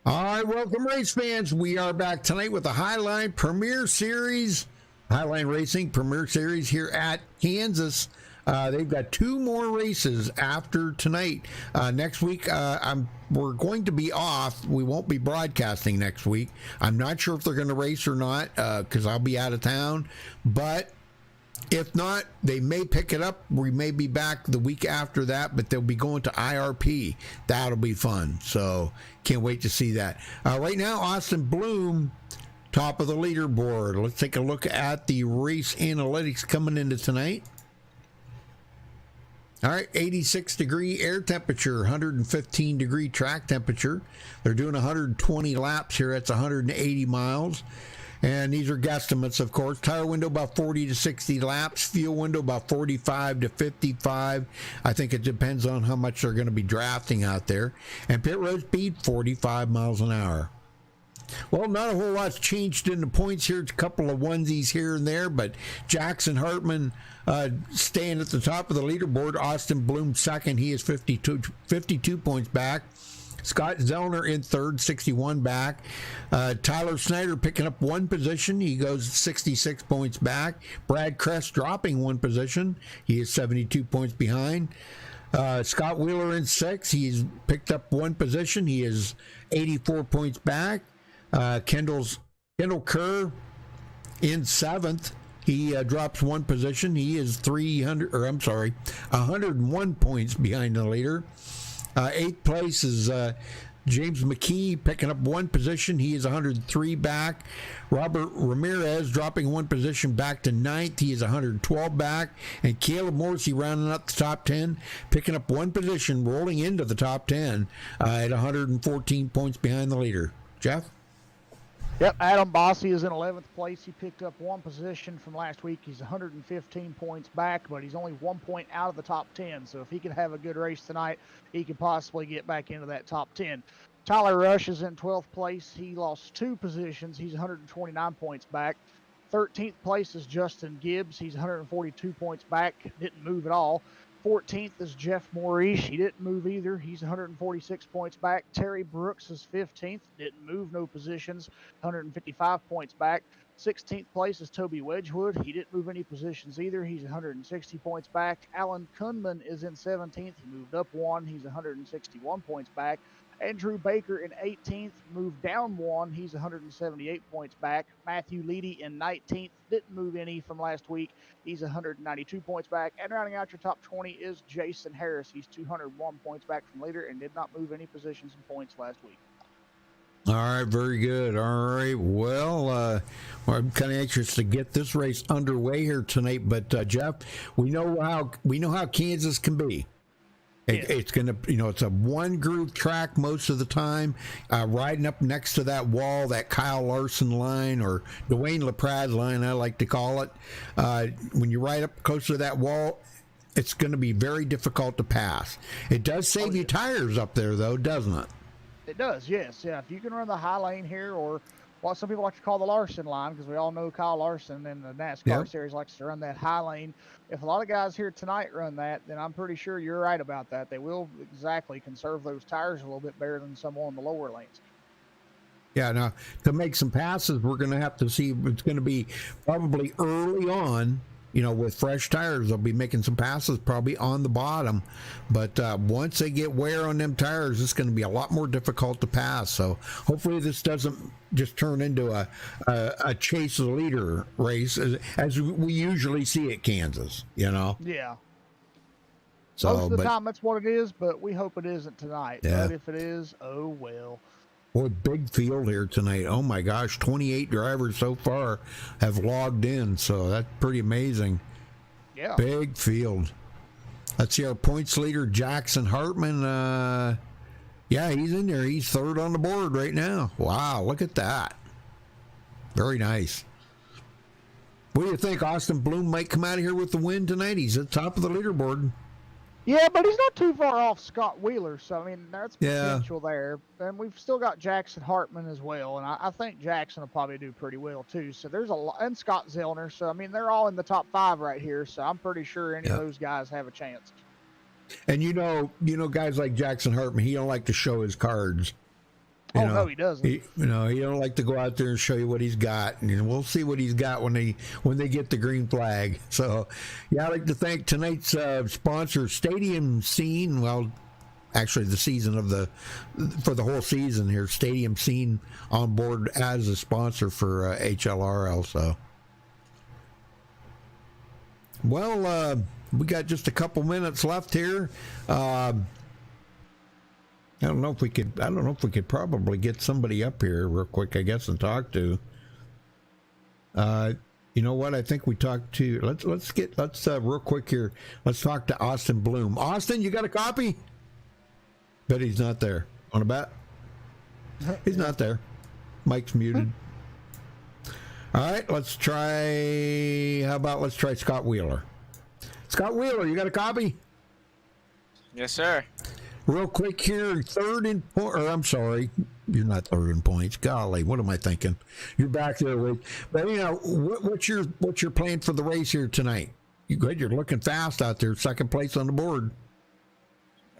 All right, welcome race fans. We are back tonight with the Highline Premier Series, Highline Racing Premier Series here at Kansas. They've got two more races after tonight. Next week, we're going to be off. We won't be broadcasting next week. I'm not sure if they're going to race or not because I'll be out of town. But if not, they may pick it up. We may be back the week after that, but they'll be going to IRP. That'll be fun. So can't wait to see that. Right now, Austin Bloom, top of the leaderboard. Let's take a look at the race analytics coming into tonight. All right, 86 degree air temperature, 115 degree track temperature. They're doing 120 laps here. That's 180 miles. And these are guesstimates, of course. Tire window about 40 to 60 laps. Fuel window about 45 to 55. I think it depends on how much they're going to be drafting out there. And pit road speed, 45 miles an hour. Well, not a whole lot's changed in the points here. It's a couple of onesies here and there, but Jackson Hartman staying at the top of the leaderboard. Austin Bloom second. He is 52 points back. Scott Zellner in third, 61 back. Tyler Snyder picking up one position. He goes 66 points back. Brad Kress dropping one position. He is 72 points behind. Scott Wheeler in sixth. He's picked up one position. He is 84 points back. Kendall Kerr in seventh. He drops one position. He is 101 points behind the leader. Eighth place is James McKee picking up one position. He is 103 back. Robert Ramirez dropping one position back to ninth. He is 112 back. And Caleb Morrissey rounding up the top 10, picking up one position, rolling into the top 10 at 114 points behind the leader. Jeff? Yep, Adam Bossy is in 11th place. He picked up one position from last week. He's 115 points back, but he's only 1 point out of the top 10. So if he can have a good race tonight, he can possibly get back into that top 10. Tyler Rush is in 12th place. He lost two positions. He's 129 points back. 13th place is Justin Gibbs. He's 142 points back. Didn't move at all. 14th is Jeff Maurice. He didn't move either. He's 146 points back. Terry Brooks is 15th. Didn't move, no positions. 155 points back. 16th place is Toby Wedgwood. He didn't move any positions either. He's 160 points back. Alan Kunman is in 17th. He moved up one. He's 161 points back. Andrew Baker in 18th, moved down one. He's 178 points back. Matthew Leedy in 19th, didn't move any from last week. He's 192 points back. And rounding out your top 20 is Jason Harris. He's 201 points back from leader and did not move any positions and points last week. All right, very good. All right, well, I'm kind of anxious to get this race underway here tonight. But Jeff, we know how Kansas can be. It's going to, it's a one groove track most of the time, riding up next to that wall, that Kyle Larson line or Dwayne LaPrade line, I like to call it. When you ride up close to that wall, it's going to be very difficult to pass. It does save you tires up there, though, doesn't it? It does, yes. Yeah, if you can run the high lane here, or what some people like to call the Larson line, because we all know Kyle Larson in the NASCAR series likes to run that high lane. If a lot of guys here tonight run that, then I'm pretty sure you're right about that. They will exactly conserve those tires a little bit better than some on the lower lanes. Yeah, now, to make some passes, we're going to have to see. It's going to be probably early on, with fresh tires. They'll be making some passes probably on the bottom. But once they get wear on them tires, it's going to be a lot more difficult to pass. So hopefully this doesn't just turn into a chase the leader race as we usually see at Kansas, Yeah. So, most of the time that's what it is, but we hope it isn't tonight. Yeah. But if it is, oh well. Boy, big field here tonight. Oh my gosh, 28 drivers so far have logged in, so that's pretty amazing. Yeah. Big field. Let's see our points leader, Jackson Hartman. Yeah, he's in there. He's third on the board right now. Wow, look at that. Very nice. What do you think? Austin Bloom might come out of here with the win tonight. He's at the top of the leaderboard. Yeah, but he's not too far off Scott Wheeler, so, I mean, there's potential there. And we've still got Jackson Hartman as well, and I think Jackson will probably do pretty well, too. So there's a lot, and Scott Zellner, so, I mean, they're all in the top 5 right here, so I'm pretty sure any of those guys have a chance. And guys like Jackson Hartman, he don't like to show his cards. Oh, no, he doesn't. He don't like to go out there and show you what he's got, and we'll see what he's got when they get the green flag. So, yeah, I'd like to thank tonight's sponsor, Stadium Scene. Well, actually, the season for the whole season here, Stadium Scene on board as a sponsor for HLRL. So, well, we got just a couple minutes left here. I don't know if we could probably get somebody up here real quick, I guess, and talk to. You know what? I think we talked to. Let's real quick here. Let's talk to Austin Bloom. Austin, you got a copy? Bet he's not there. On a bet? He's not there. Mike's muted. All right, let's try. How about let's try Scott Wheeler? Scott Wheeler, you got a copy? Yes, sir. Real quick here, I'm sorry, you're not third in points. Golly, what am I thinking? You're back there, Rick. But what's your plan for the race here tonight? You good? You're looking fast out there, second place on the board.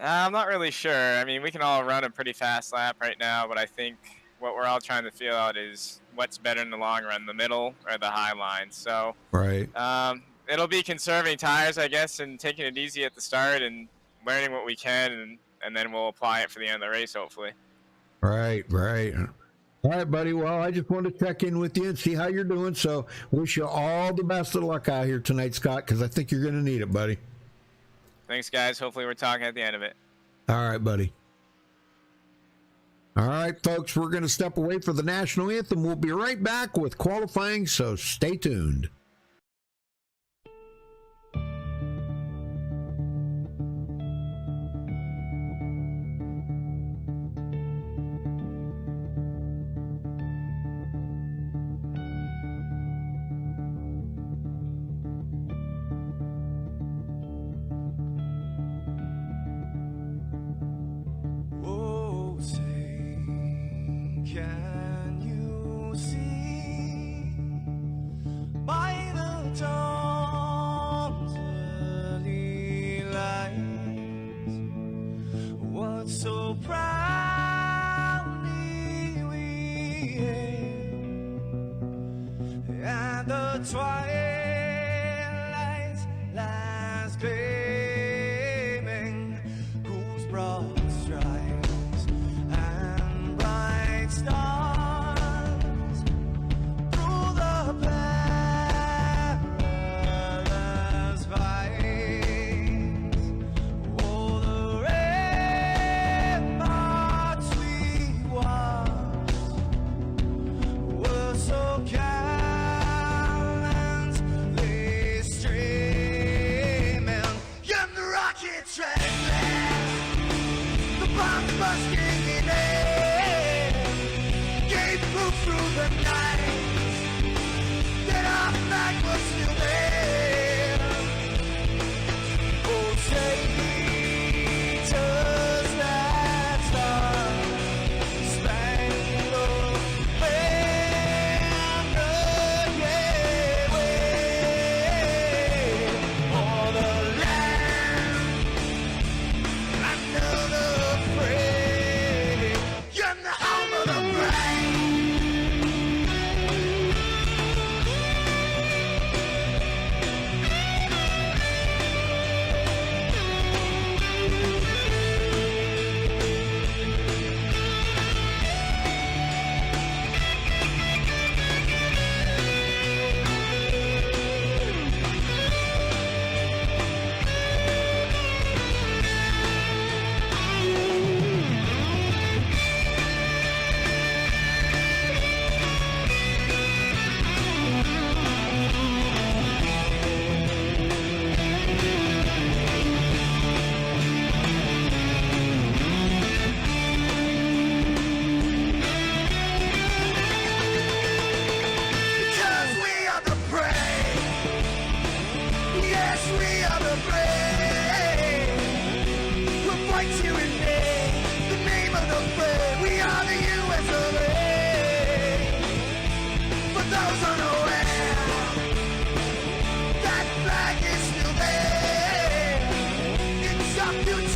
I'm not really sure. I mean, we can all run a pretty fast lap right now, but I think what we're all trying to feel out is what's better in the long run, the middle or the high line. So, right. It'll be conserving tires, I guess, and taking it easy at the start and learning what we can, and then we'll apply it for the end of the race, hopefully. Right. All right, buddy. Well, I just wanted to check in with you and see how you're doing. So wish you all the best of luck out here tonight, Scott, because I think you're going to need it, buddy. Thanks, guys. Hopefully we're talking at the end of it. All right, buddy. All right, folks, we're going to step away for the national anthem. We'll be right back with qualifying, so stay tuned.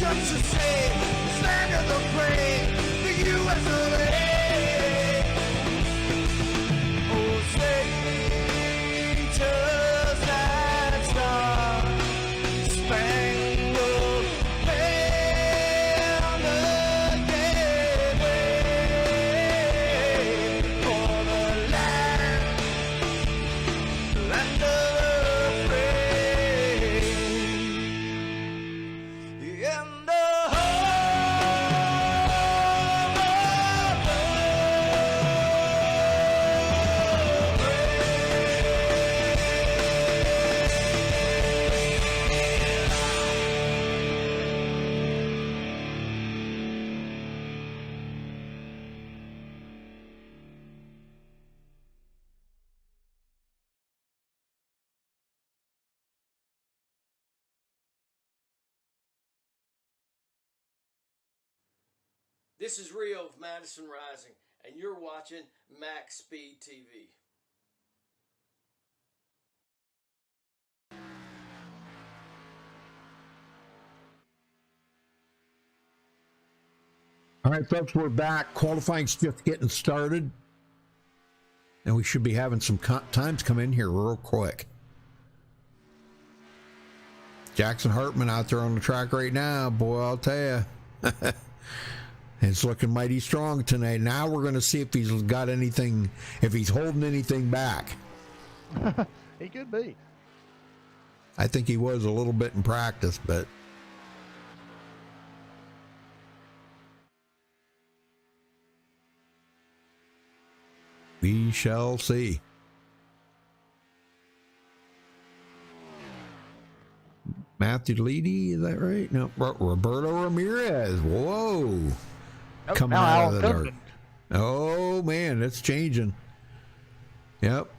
To say, stand of the brave, the U.S. of A. This is Rio of Madison Rising, and you're watching Max Speed TV. All right, folks, we're back. Qualifying's just getting started. And we should be having some times come in here real quick. Jackson Hartman out there on the track right now. Boy, I'll tell you. It's looking mighty strong tonight. Now we're going to see if he's got anything, if he's holding anything back. He could be. I think he was a little bit in practice, but we shall see. Matthew Leedy, is that right? No, Roberto Ramirez. Whoa. Nope, Coming now out Alan of the dark. Cookman. Oh, man, it's changing. Yep.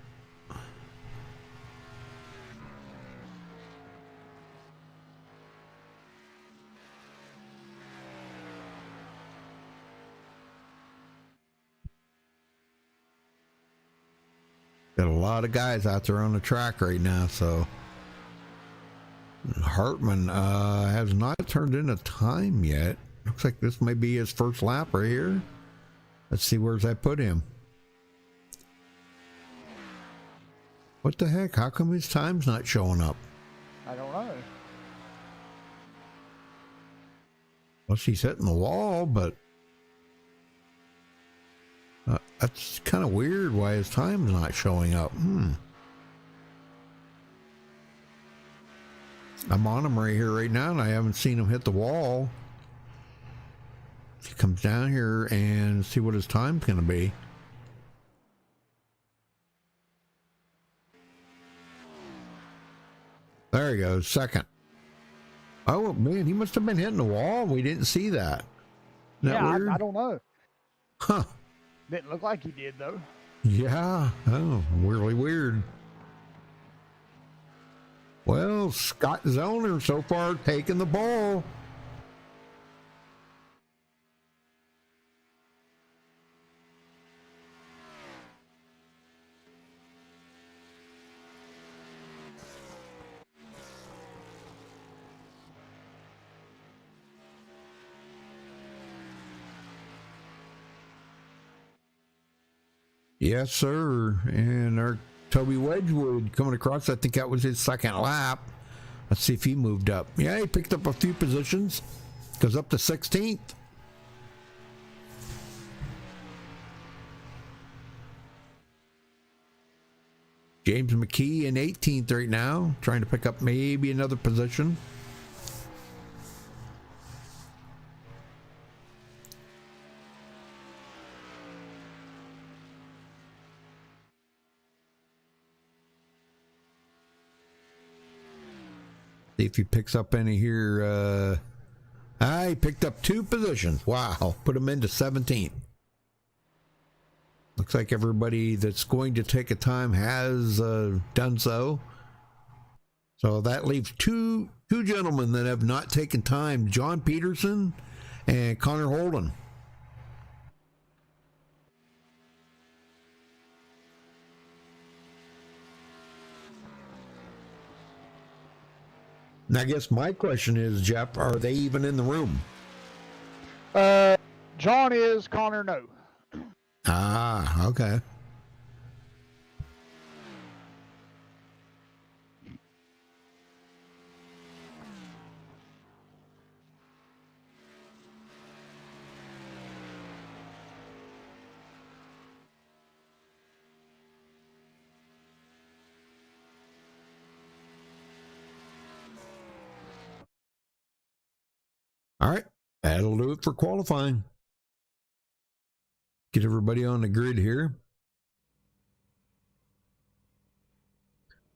Got a lot of guys out there on the track right now, so Hartman has not turned in a time yet. Looks like this may be his first lap right here. Let's see, where's that put him? What the heck? How come his time's not showing up? I don't know. Unless he's hitting the wall, but that's kind of weird why his time's not showing up. I'm on him right here right now, and I haven't seen him hit the wall. He comes down here and see what his time's going to be. There he goes, second. Oh, man, he must have been hitting the wall. We didn't see that. Isn't that weird? I don't know. Huh. Didn't look like he did, though. Yeah. Oh, really weird. Well, Scott Zellner so far taking the ball. Yes, sir. And our Toby Wedgwood coming across. I think that was his second lap. Let's see if he moved up. Yeah, he picked up a few positions. Goes up to 16th. James McKee in 18th right now. Trying to pick up maybe another position. See if he picks up any here. He picked up 2 positions. Wow. Put him into 17th. Looks like everybody that's going to take a time has done so. So that leaves two gentlemen that have not taken time. John Peterson and Connor Holden. Now, I guess my question is, Jeff, are they even in the room? John is, Connor no. Ah, okay. All right, that'll do it for qualifying. Get everybody on the grid here.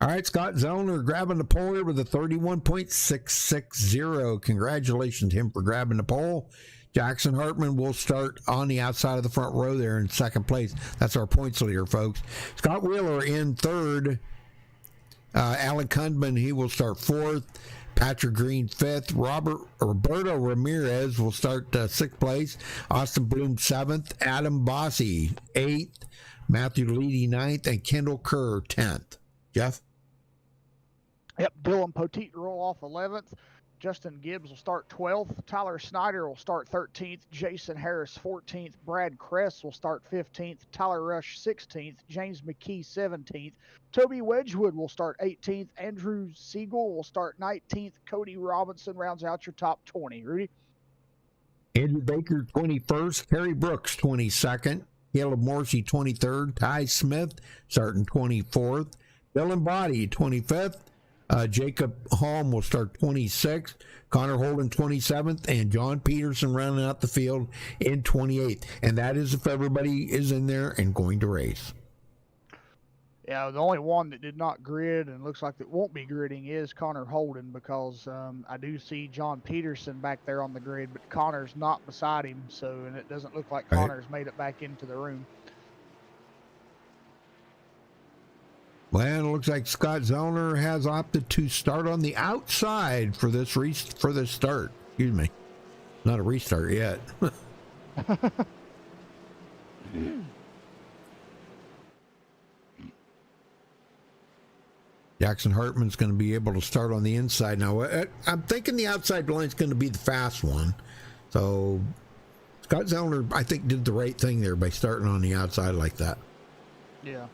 All right, Scott Zellner grabbing the pole here with a 31.660. Congratulations to him for grabbing the pole. Jackson Hartman will start on the outside of the front row there in second place. That's our points leader, folks. Scott Wheeler in third. Alan Kundman, he will start fourth. Patrick Green 5th. Roberto Ramirez will start 6th place. Austin Bloom 7th. Adam Bossy 8th. Matthew Leedy 9th. And Kendall Kerr 10th. Jeff? Yep, Dylan Poteet roll off 11th. Justin Gibbs will start 12th. Tyler Snyder will start 13th. Jason Harris 14th. Brad Kress will start 15th. Tyler Rush 16th. James McKee 17th. Toby Wedgwood will start 18th. Andrew Siegel will start 19th. Cody Robinson rounds out your top 20. Rudy? Andrew Baker 21st. Harry Brooks 22nd. Caleb Morrissey 23rd. Ty Smith starting 24th. Dylan Body 25th. Jacob Holm will start 26th, Connor Holden 27th, and John Peterson rounding out the field in 28th. And that is if everybody is in there and going to race. Yeah, the only one that did not grid and looks like that won't be gridding is Connor Holden, because I do see John Peterson back there on the grid, but Connor's not beside him, and it doesn't look like Connor's made it back into the room. Well, it looks like Scott Zellner has opted to start on the outside for this start. Excuse me. Not a restart yet. Jackson Hartman's going to be able to start on the inside. Now, I'm thinking the outside line's going to be the fast one. So, Scott Zellner, I think, did the right thing there by starting on the outside like that. Yeah.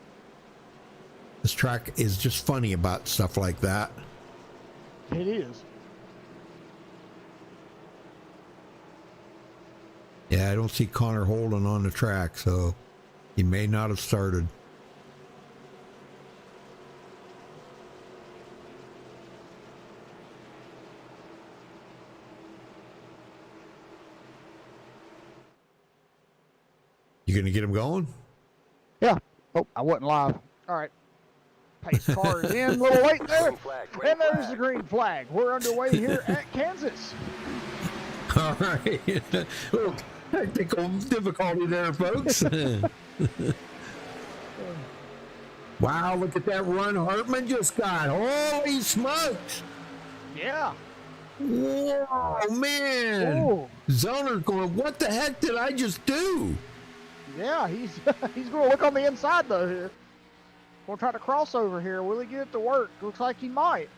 This track is just funny about stuff like that. It is. Yeah, I don't see Connor Holden on the track, so he may not have started. You gonna get him going? Yeah. Oh, I wasn't live. All right. Pace car is in, a little late there. And there's the green flag. We're underway here at Kansas. All right. Little technical difficulty there, folks. Wow, look at that run Hartman just got. Holy smokes. Yeah. Whoa, man. Ooh. Zellner going, what the heck did I just do? Yeah, he's going to look on the inside, though, here. We'll try to cross over here. Will he get it to work? Looks like he might.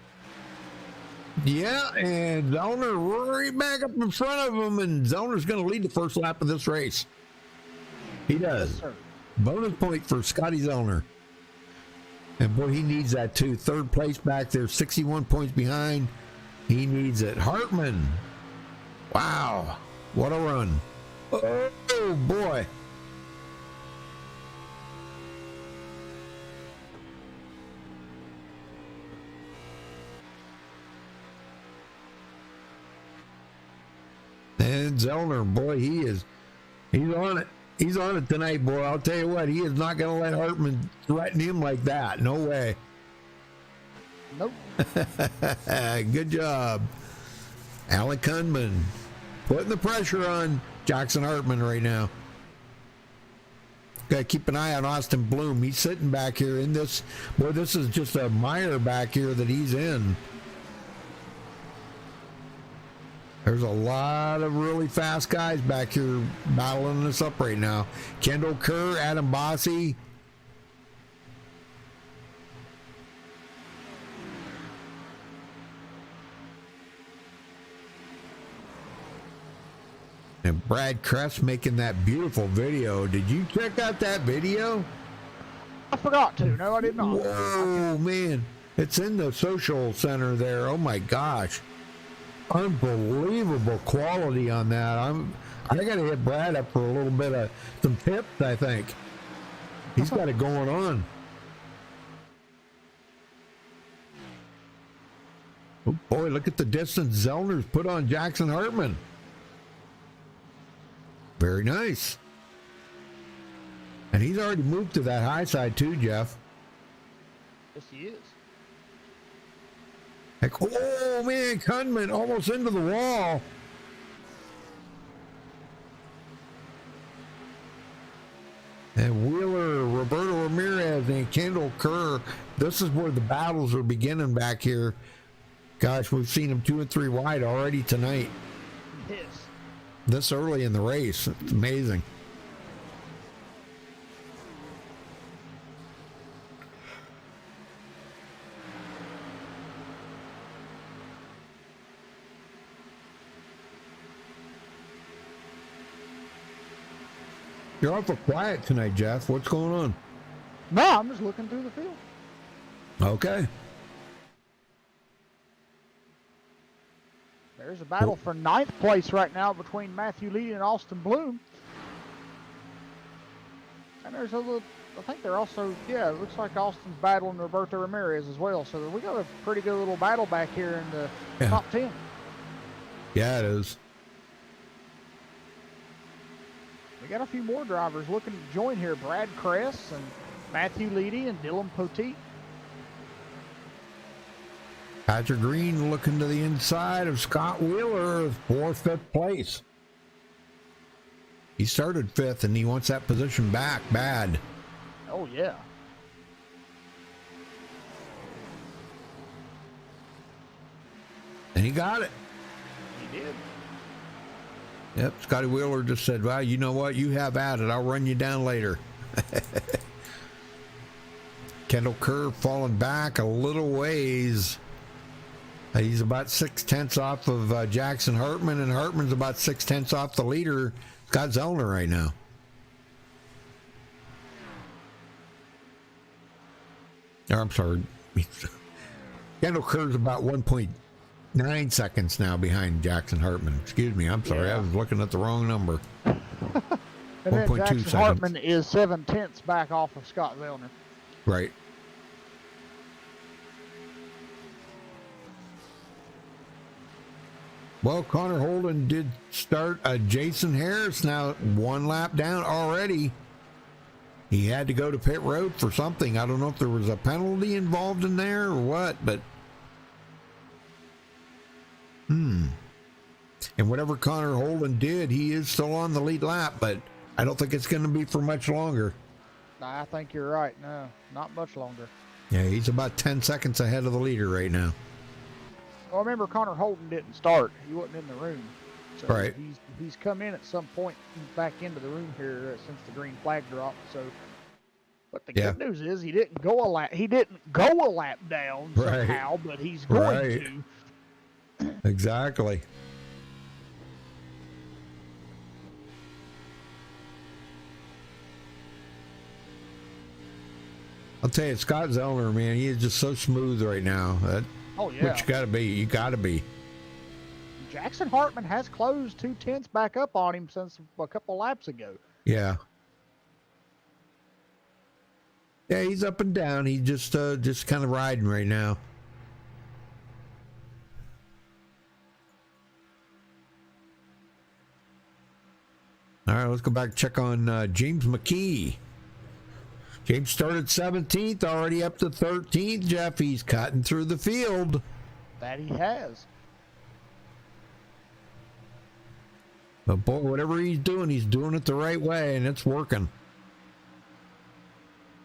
Yeah, and Zellner right back up in front of him, and Zellner's going to lead the first lap of this race. He does. Yes, sir. Bonus point for Scotty Zellner. And boy, he needs that too. Third place back there, 61 points behind. He needs it. Hartman. Wow. What a run. Oh, boy. And Zellner, boy, he's on it. He's on it tonight, boy. I'll tell you what, he is not going to let Hartman threaten him like that. No way. Nope. Good job. Alec Kunman putting the pressure on Jackson Hartman right now. Got to keep an eye on Austin Bloom. He's sitting back here in this. Boy, this is just a mire back here that he's in. There's a lot of really fast guys back here battling this up right now. Kendall Kerr, Adam Bossy. And Brad Kress making that beautiful video. Did you check out that video? I forgot to. No, I did not. Whoa, man. It's in the social center there. Oh, my gosh. Unbelievable quality on that. I got to hit Brad up for a little bit of some tips, I think. He's got it going on. Oh, boy, look at the distance Zellner's put on Jackson Hartman. Very nice. And he's already moved to that high side too, Jeff. Yes, he is. Like, oh, man, Kunman almost into the wall. And Wheeler, Roberto Ramirez, and Kendall Kerr. This is where the battles are beginning back here. Gosh, we've seen him 2 and 3 wide already tonight. Yes. This early in the race. It's amazing. You're awful quiet tonight, Jeff. What's going on? No, I'm just looking through the field. Okay. There's a battle for 9th place right now between Matthew Lee and Austin Bloom. And there's a little, I think they're also, yeah, it looks like Austin's battling Roberto Ramirez as well. So we got a pretty good little battle back here in the top 10. Yeah, it is. We got a few more drivers looking to join here. Brad Kress and Matthew Leedy and Dylan Poteet. Patrick Green looking to the inside of Scott Wheeler for 5th place. He started 5th and he wants that position back bad. Oh, yeah. And he got it. He did. Yep, Scotty Wheeler just said, well, you know what? You have at it. I'll run you down later. Kendall Kerr falling back a little ways. He's about 6/10 off of Jackson Hartman, and Hartman's about 6/10 off the leader, Scott Zellner, right now. Or, I'm sorry. Kendall Kerr's about 1.9 seconds now behind Jackson Hartman. Excuse me, I'm sorry. Yeah. I was looking at the wrong number. And then 1.2 Jackson seconds. Hartman is 7/10 back off of Scott Zellner. Right. Well, Connor Holden did start. Jason Harris now 1 lap down already. He had to go to pit road for something. I don't know if there was a penalty involved in there or what, but and whatever Connor Holden did, he is still on the lead lap, but I don't think it's going to be for much longer. I think you're right. No, not much longer. Yeah, he's about 10 seconds ahead of the leader right now. Well, remember, Connor Holden didn't start. He wasn't in the room. So Right. He's come in at some point back into the room here since the green flag dropped. So, but the good news is he didn't go a lap. He didn't go a lap down somehow, but he's going to. Exactly. I'll tell you, Scott Zellner, man, he is just so smooth right now. Oh, yeah. Which you got to be. You got to be. Jackson Hartman has closed 2/10 back up on him since a couple laps ago. Yeah. Yeah, he's up and down. He's just kind of riding right now. All right, let's go back and check on James McKee. James started 17th, already up to 13th. Jeff, he's cutting through the field. That he has. But boy, whatever he's doing it the right way, and it's working.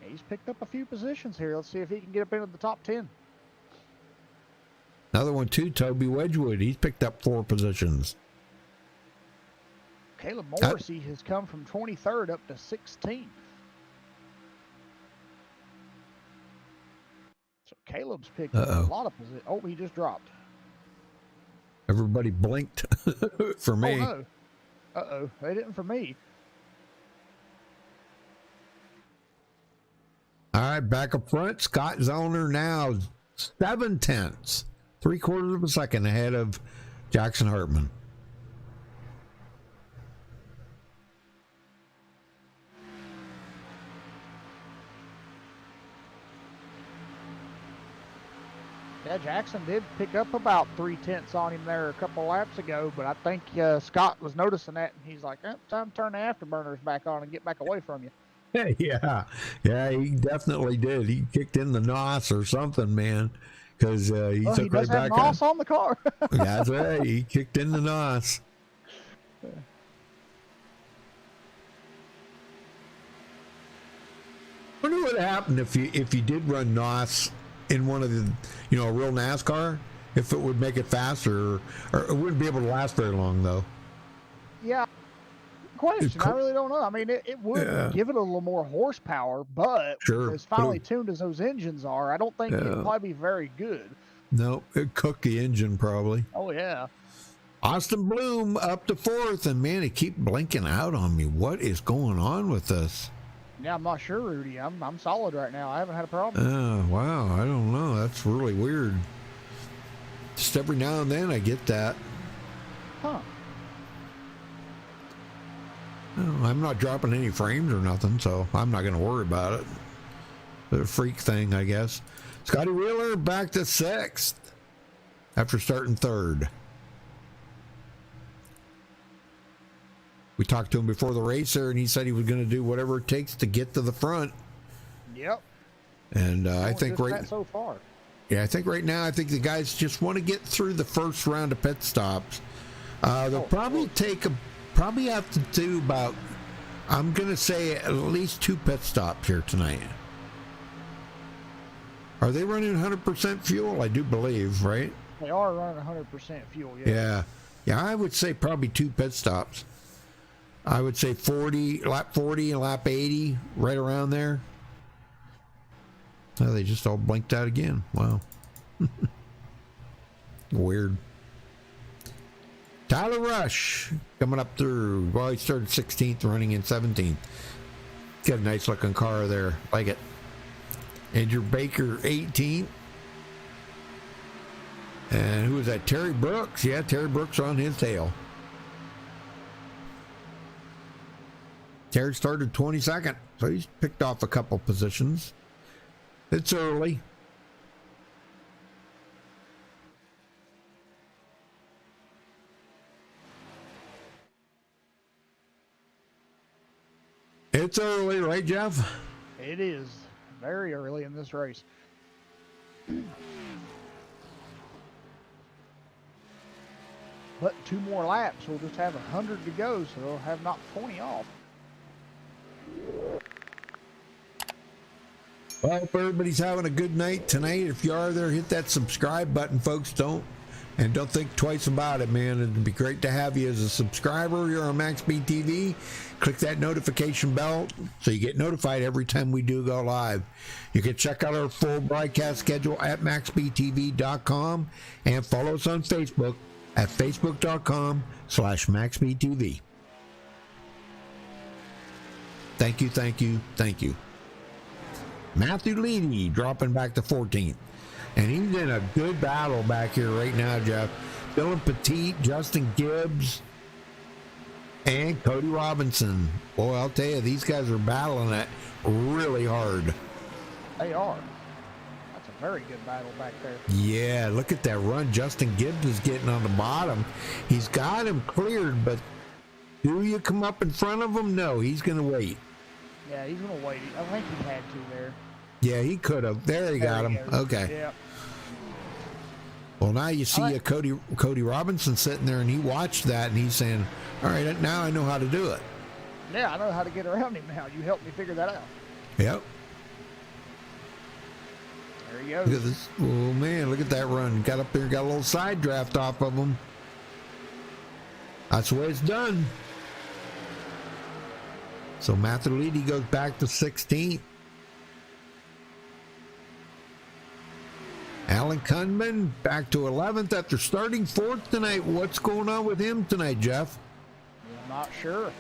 He's picked up a few positions here. Let's see if he can get up into the top 10. Another one too, Toby Wedgwood. He's picked up 4 positions. Caleb Morrissey has come from 23rd up to 16. So Caleb's picked up a lot of positions. Oh, he just dropped. Everybody blinked for me. Oh, no. Uh-oh. They didn't for me. All right, back up front. Scott Zellner now 7/10, 3/4 of a second ahead of Jackson Hartman. Yeah, Jackson did pick up about 3/10 on him there a couple laps ago, but I think Scott was noticing that, and he's like, time to turn the afterburners back on and get back away from you. Yeah, he definitely did. He kicked in the NOS or something, man, because he took he does right have back NOS on the car. That's right. He kicked in the NOS. I wonder what happened if you did run NOS in one of the, a real NASCAR. if it would make it faster, or it wouldn't be able to last very long, though. Yeah. Question. I really don't know. I mean, it would give it a little more horsepower, but as finely tuned as those engines are, I don't think it'd probably be very good. No, it'd cook the engine probably. Oh, yeah. Austin Bloom up to 4th, and man, it keep blinking out on me. What is going on with this? Yeah, I'm not sure, Rudy. I'm solid right now. I haven't had a problem. Oh, wow. I don't know. That's really weird. Just every now and then I get that. Huh. I'm not dropping any frames or nothing, so I'm not going to worry about it. The freak thing, I guess. Scotty Wheeler back to 6th after starting 3rd. We talked to him before the race there, and he said he was going to do whatever it takes to get to the front. Yep. And I think so far. Yeah, I think right now, I think the guys just want to get through the first round of pit stops. They'll probably have to do about, I'm going to say, at least 2 pit stops here tonight. Are they running 100% fuel? I do believe, right? They are running 100% fuel, yeah. Yeah, I would say probably 2 pit stops. I would say lap 40 and lap 80, right around there. Oh, they just all blinked out again. Wow. Weird. Tyler Rush coming up through. Well, he started 16th, running in 17th. Got a nice looking car there. Like it. Andrew Baker, 18th. And who was that? Terry Brooks. Yeah, Terry Brooks on his tail. Terry started 22nd, so he's picked off a couple positions. It's early. It's early, right, Jeff? It is very early in this race. But 2 more laps, we'll just have 100 to go, so they'll have not 20 off. Well, hope everybody's having a good night tonight. If you are there, hit that subscribe button, folks. Don't think twice about it, man. It'd be great to have you as a subscriber. You're on MaxspeedTV. Click that notification bell so you get notified every time we do go live. You can check out our full broadcast schedule at MaxspeedTV.com and follow us on Facebook at Facebook.com/MaxspeedTV. Thank you, thank you, thank you. Matthew Leedy dropping back to 14th. And he's in a good battle back here right now, Jeff. Dylan Petit, Justin Gibbs, and Cody Robinson. Boy, I'll tell you, these guys are battling it really hard. They are. That's a very good battle back there. Yeah, look at that run Justin Gibbs is getting on the bottom. He's got him cleared, but do you come up in front of him? No, he's going to wait. Yeah, he's going to wait. I think he had to there. Yeah, he could have. There he got him. Okay. Yeah. Well, now you see Cody Robinson sitting there, and he watched that, and he's saying, all right, now I know how to do it. Yeah, I know how to get around him now. You helped me figure that out. Yep. There he goes. Look at this. Oh, man, look at that run. Got up there, got a little side draft off of him. That's the way it's done. So Matthew Leedy goes back to 16th. Alan Kunman back to 11th after starting 4th tonight. What's going on with him tonight, Jeff? I'm not sure.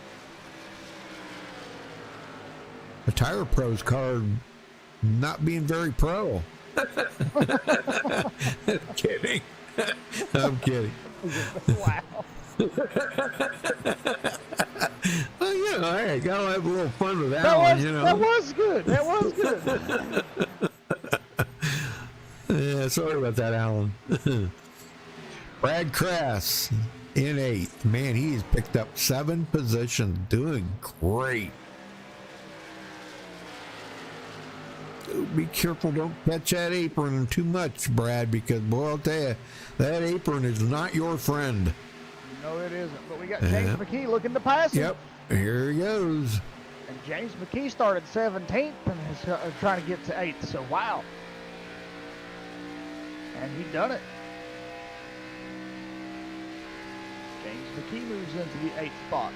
The Tire Pros car not being very pro. Kidding. I'm kidding. Wow. Well, you know, I gotta have a little fun with Alan, you know. That was good. That was good. Yeah, sorry about that, Alan. Brad Krass in 8th. Man, he's picked up 7 positions. Doing great. Be careful, don't catch that apron too much, Brad, because, boy, I'll tell you, that apron is not your friend. No, it isn't. But we got James McKee looking to pass him. Yep, here he goes. And James McKee started 17th and is trying to get to 8th. So, wow. And he done it. James McKee moves into the 8th spot.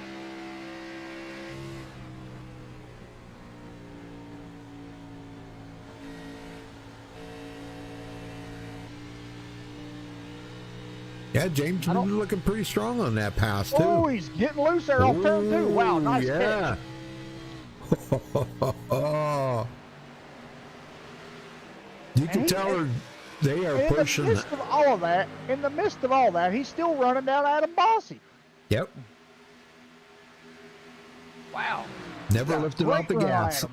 Yeah, James is looking pretty strong on that pass, too. Oh, he's getting loose there off turn 2. Wow, nice yeah. catch. You can tell they are pushing. In the midst of all that, he's still running down Adam Bossy. Yep. Wow. Never lifted off the gas.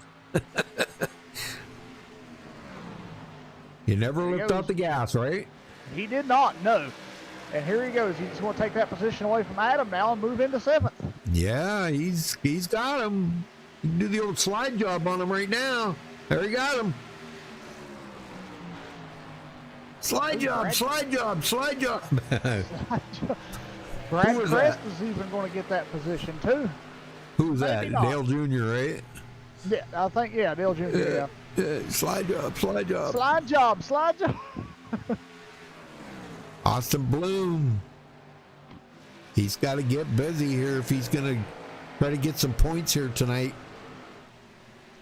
You never lift off the gas, right? He did not, no. And here he goes. He's going to take that position away from Adam now and move into 7th. Yeah, he's got him. You can do the old slide job on him right now. There he got him. Slide job. Brad Crest is even going to get that position too. Who's that? Dale Jr., right? Yeah, I think, Dale Jr., Slide job. Slide job. Austin Bloom. He's got to get busy here if he's going to try to get some points here tonight.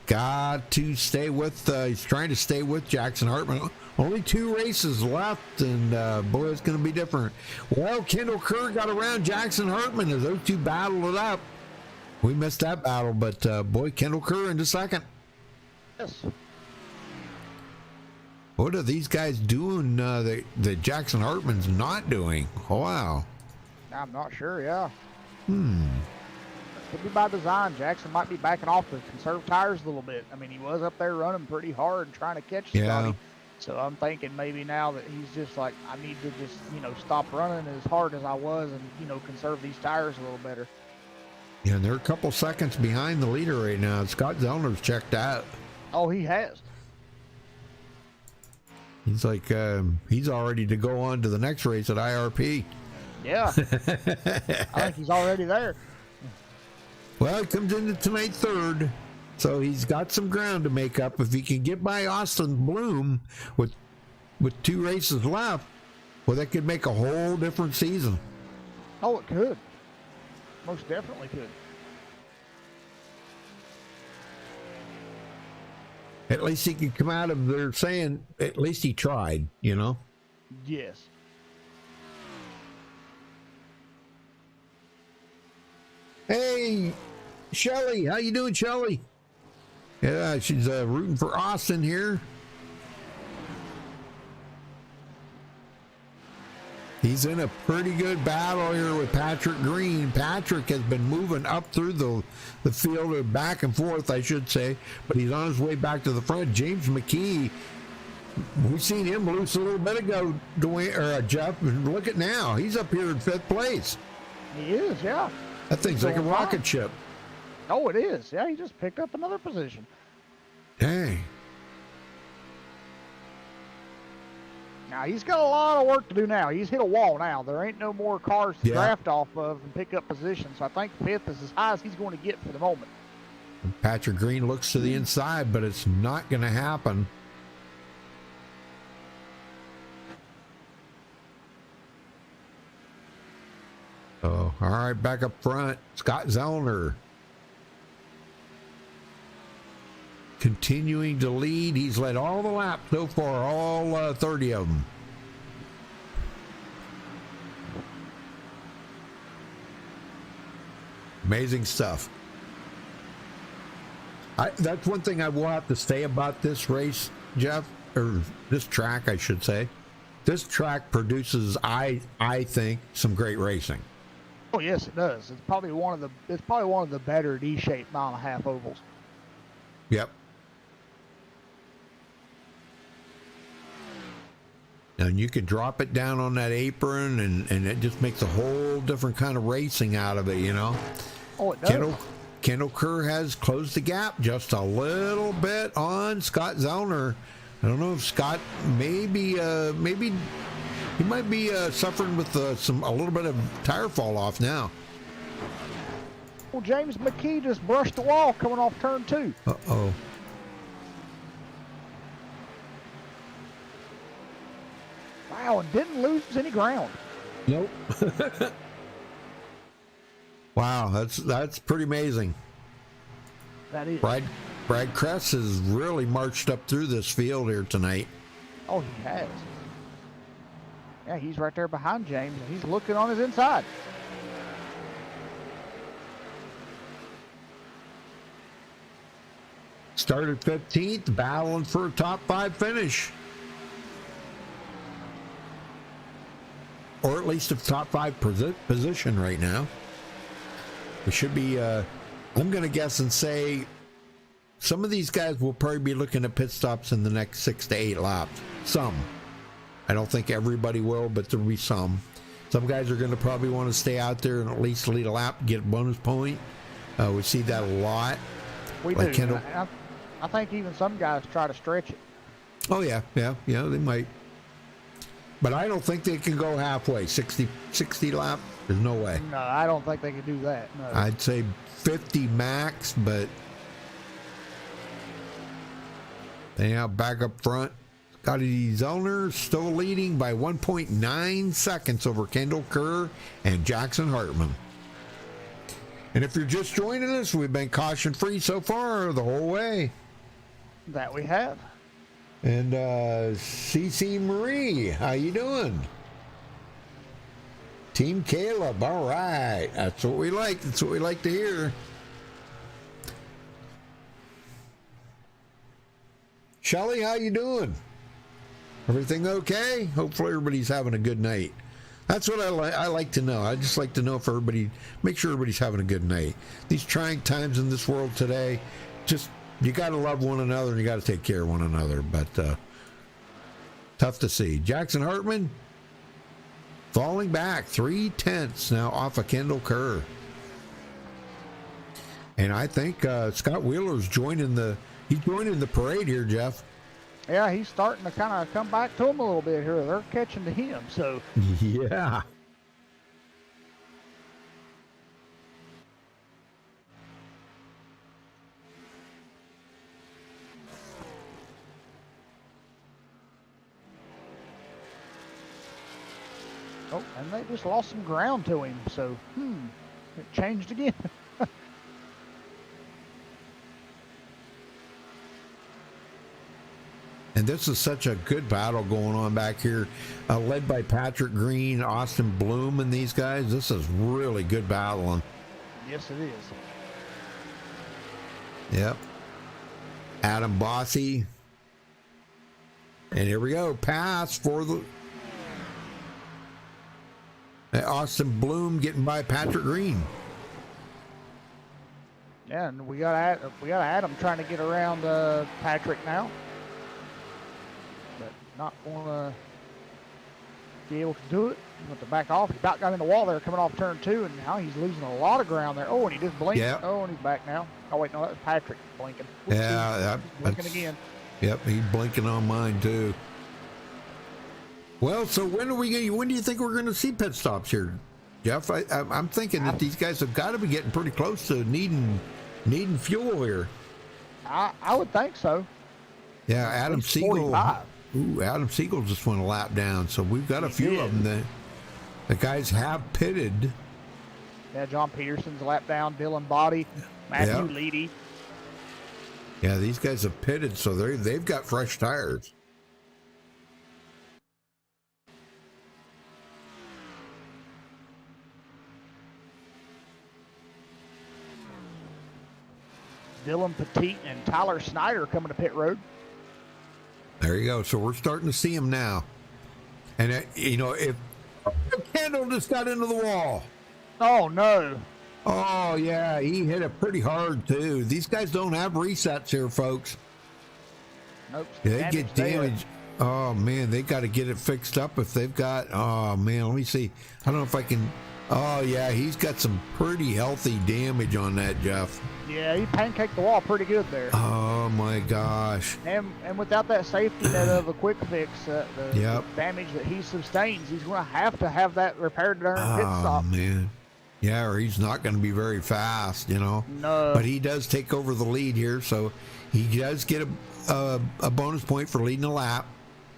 Got to stay with, he's trying to stay with Jackson Hartman. Only 2 races left, and boy, it's going to be different. Well, Kendall Kerr got around Jackson Hartman as those two battled it up. We missed that battle, but boy, Kendall Kerr into 2nd. Yes. What are these guys doing that Jackson Hartman's not doing? Oh, wow. I'm not sure, yeah. Could be by design. Jackson might be backing off to conserve tires a little bit. I mean, he was up there running pretty hard trying to catch Scotty. So I'm thinking maybe now that he's just like, I need to just, stop running as hard as I was and, conserve these tires a little better. Yeah, and they're a couple seconds behind the leader right now. Scott Zellner's checked out. Oh, he has. He's like, he's all ready to go on to the next race at IRP. Yeah. I think he's already there. Well, he comes into tonight 3rd, so he's got some ground to make up. If he can get by Austin Bloom with 2 races left, well, that could make a whole different season. Oh, it could. Most definitely could. At least he could come out of there saying, at least he tried, Yes. Hey, Shelly, how you doing, Shelly? Yeah, she's rooting for Austin here. He's in a pretty good battle here with Patrick Green. Patrick has been moving up through the field, or back and forth, I should say, but he's on his way back to the front. James McKee, we've seen him loose a little bit ago, Jeff, and look at now. He's up here in 5th place. He is, yeah. That thing's like a rocket ship. Oh, it is. Yeah, he just picked up another position. Dang. Now, he's got a lot of work to do now. He's hit a wall now. There ain't no more cars to draft off of and pick up positions. So I think 5th is as high as he's going to get for the moment. Patrick Green looks to the inside, but it's not going to happen. Oh, all right, back up front, Scott Zellner. Continuing to lead. He's led all the laps so far, all 30 of them. Amazing stuff. That's one thing I will have to say about this race, Jeff, or this track, I should say. This track produces, I think, some great racing. Oh yes, it does. It's probably one of the better D-shaped 1.5 ovals. Yep. And you can drop it down on that apron, and it just makes a whole different kind of racing out of it, Oh, it does. Kendall Kerr has closed the gap just a little bit on Scott Zellner. I don't know if Scott maybe he might be suffering with a little bit of tire fall off now. Well, James McKee just brushed the wall coming off turn 2. Uh-oh. Wow, and didn't lose any ground. Nope. Wow, that's pretty amazing. That is. Brad Kress has really marched up through this field here tonight. Oh, he has. Yeah, he's right there behind James, and he's looking on his inside. Started 15th, battling for a top 5 finish. Or at least a top 5 position right now. We should be, I'm going to guess and say some of these guys will probably be looking at pit stops in the next 6 to 8 laps. Some. I don't think everybody will, but there'll be some. Some guys are going to probably want to stay out there and at least lead a lap, get a bonus point. We see that a lot. We like do. I think even some guys try to stretch it. Oh, yeah, they might. But I don't think they can go halfway. 60 lap, there's no way. No, I don't think they can do that. No. I'd say 50 max, but anyhow, back up front. Scotty Zellner still leading by 1.9 seconds over Kendall Kerr and Jackson Hartman. And if you're just joining us, we've been caution-free so far the whole way. That we have. And CC Marie, how you doing? Team Caleb, all right. That's what we like. That's what we like to hear. Shelly, how you doing? Everything okay? Hopefully everybody's having a good night. That's what I like to know. I just like to know if make sure everybody's having a good night. These trying times in this world today, just you got to love one another and you got to take care of one another. But tough to see. Jackson Hartman falling back 3/10 now off of Kendall Kerr. And I think Scott Wheeler's joining the parade here, Jeff. Yeah, he's starting to kind of come back to him a little bit here. They're catching to him, so. Yeah. Oh, and they just lost some ground to him, so, it changed again. And this is such a good battle going on back here, led by Patrick Green, Austin Bloom, and these guys. This is really good battling. Yes, it is. Yep. Adam Bossy. And here we go. Pass for the Austin Bloom getting by Patrick Green. Yeah, and we got Adam trying to get around Patrick now. But not going to be able to do it. He went to back off. He about got in the wall there coming off turn 2, and now he's losing a lot of ground there. Oh, and he just blinked. Yep. Oh, and he's back now. Oh, wait, no, that was Patrick blinking. Yeah, he's blinking again. Yep, he's blinking on mine too. Well, so when do you think we're going to see pit stops here, Jeff? I'm thinking that these guys have got to be getting pretty close to needing fuel here. I would think so. Yeah, Adam Siegel. 45. Ooh, Adam Siegel just went a lap down, so we've got a few of them that the guys have pitted. Yeah, John Peterson's lap down, Dylan Body, Matthew Leedy. Yeah, these guys have pitted, so they've got fresh tires. Dylan Petit and Tyler Snyder coming to pit road. There you go. So we're starting to see him now. And, if Kendall just got into the wall. Oh, no. Oh, yeah, he hit it pretty hard, too. These guys don't have resets here, folks. Nope. They get damaged. Oh, man, they got to get it fixed up if they've got... Oh, man, let me see. I don't know if I can... Oh, yeah, he's got some pretty healthy damage on that, Jeff. Yeah, he pancaked the wall pretty good there. Oh, my gosh. And without that safety net of a quick fix, the damage that he sustains, he's going to have that repaired during pit stop. Oh, man. Yeah, or he's not going to be very fast, No. But he does take over the lead here, so he does get a bonus point for leading a lap.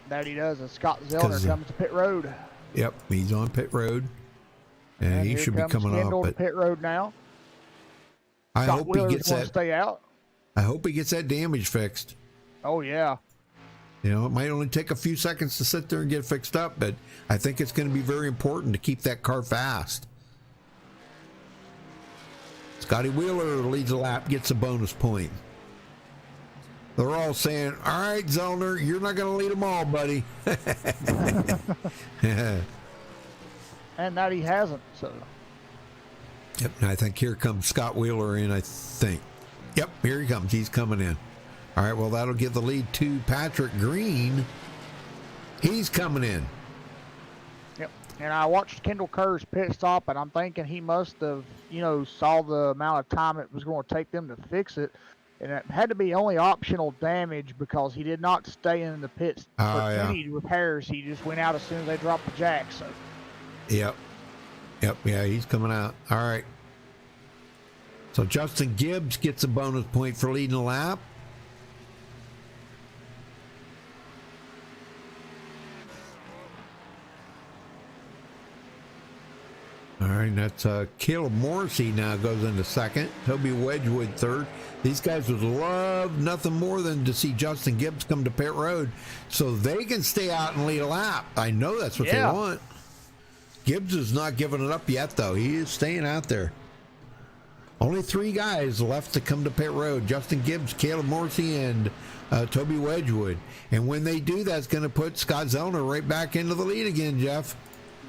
That he does, and Scott Zellner comes to pit road. Yep, he's on pit road. Yeah, And he here should be comes coming Kendall off, to but pit road now. I Scott hope Wheeler's he gets gonna that. stay out. I hope he gets that damage fixed. Oh yeah. You know, it might only take a few seconds to sit there and get fixed up, but I think it's going to be very important to keep that car fast. Scotty Wheeler leads the lap, gets a bonus point. They're all saying, all right, Zellner, you're not going to lead them all, buddy. And that he hasn't, so. Yep, and I think here comes Scott Wheeler in, I think. Yep, here he comes. He's coming in. All right, well, that'll give the lead to Patrick Green. He's coming in. Yep. And I watched Kendall Kerr's pit stop, and I'm thinking he must have, saw the amount of time it was going to take them to fix it. And it had to be only optional damage because he did not stay in the pits for any repairs. He just went out as soon as they dropped the jack. So. Yep, yeah, he's coming out. All right. So Justin Gibbs gets a bonus point for leading the lap. All right, that's Caleb Morrissey now goes into second. Toby Wedgwood third. These guys would love nothing more than to see Justin Gibbs come to pit road so they can stay out and lead a lap. I know that's what they want. Gibbs is not giving it up yet, though. He is staying out there. Only 3 guys left to come to pit road. Justin Gibbs, Caleb Morrissey, and Toby Wedgwood. And when they do, that's going to put Scott Zellner right back into the lead again, Jeff.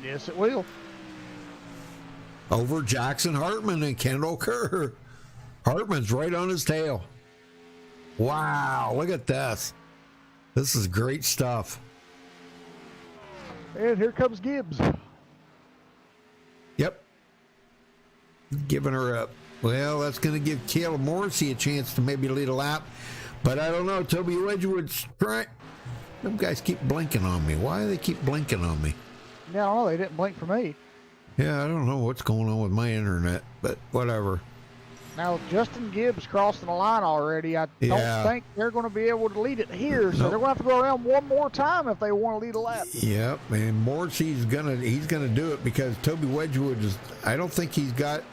Yes, it will. Over Jackson Hartman and Kendall Kerr. Hartman's right on his tail. Wow, look at this. This is great stuff. And here comes Gibbs. Yep. Giving her up. Well, that's going to give Caleb Morrissey a chance to maybe lead a lap. But I don't know. Toby Wedgwood's trying. Them guys keep blinking on me. Why do they keep blinking on me? Yeah, I don't know. They didn't blink for me. Yeah, I don't know what's going on with my internet, but whatever. Now, Justin Gibbs crossing the line already. I don't think they're going to be able to lead it here, so they're going to have to go around one more time if they want to lead a lap. Yep, and Morrissey's gonna do it because Toby Wedgwood is. I don't think he's got.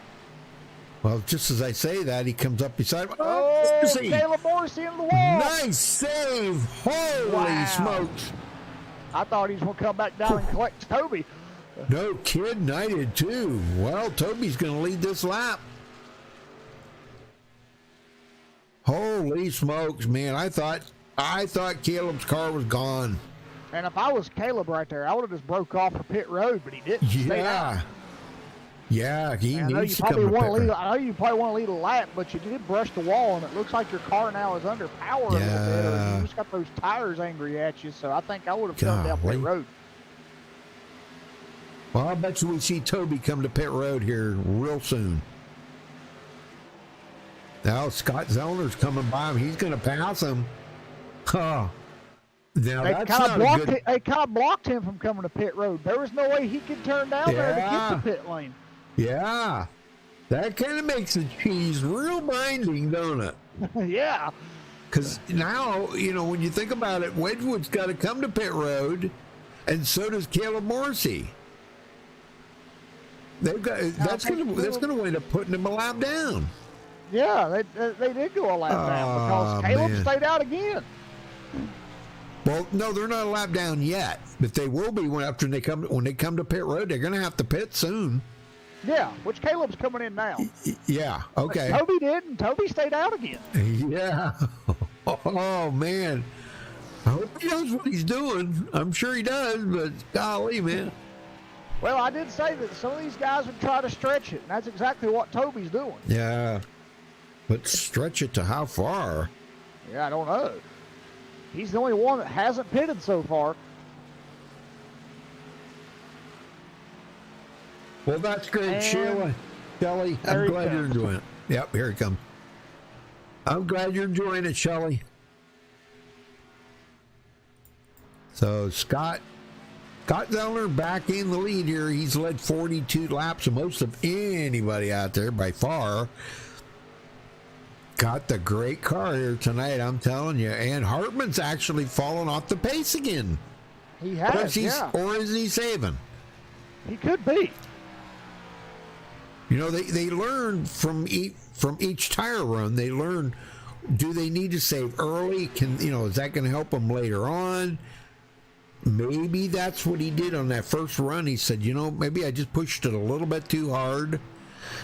Well, just as I say that, he comes up beside. Oh, Caleb Morrissey in the wall. Nice save! Holy smokes! I thought he was going to come back down and collect Toby. No kidding, I did too. Well, Toby's going to lead this lap. Holy smokes, man! I thought Caleb's car was gone. And if I was Caleb right there, I would have just broke off for pit road, but he didn't. Yeah, he needs to come to pit road. I know you probably want to lead a lap, but you did brush the wall, and it looks like your car now is under power a little bit. Or you just got those tires angry at you, so I think I would have come down pit road. Well, I bet you we see Toby come to pit road here real soon. Now Scott Zellner's coming by him. He's going to pass him. Huh. Now They kind of blocked him from coming to pit road. There was no way he could turn down there to get to pit lane. Yeah. That kind of makes the cheese real binding, don't it? Yeah. Because now, when you think about it, Wedgwood's got to come to pit road, and so does Caleb Morrissey. That's going to wind up putting him a lap down. Yeah, they did go a lap down because Caleb stayed out again. Well, no, they're not a lap down yet, but they will be when they come to pit road. They're going to have to pit soon. Yeah, which Caleb's coming in now. Yeah, okay. But Toby did, and Toby stayed out again. Yeah. Oh, man. I hope he knows what he's doing. I'm sure he does, but golly, man. Well, I did say that some of these guys would try to stretch it, and that's exactly what Toby's doing. Yeah. But stretch it to how far? Yeah, I don't know. He's the only one that hasn't pitted so far. Well, that's great, Shelly. I'm glad you're enjoying it. Yep, here it comes. I'm glad you're enjoying it, Shelly. So Scott Zellner back in the lead here. He's led 42 laps, the most of anybody out there by far. Got the great car here tonight, I'm telling you. And Hartman's actually fallen off the pace again. He has, Or is he saving? He could be. You know, they learn from each tire run. They learn, do they need to save early? Is that going to help them later on? Maybe that's what he did on that first run. He said, maybe I just pushed it a little bit too hard.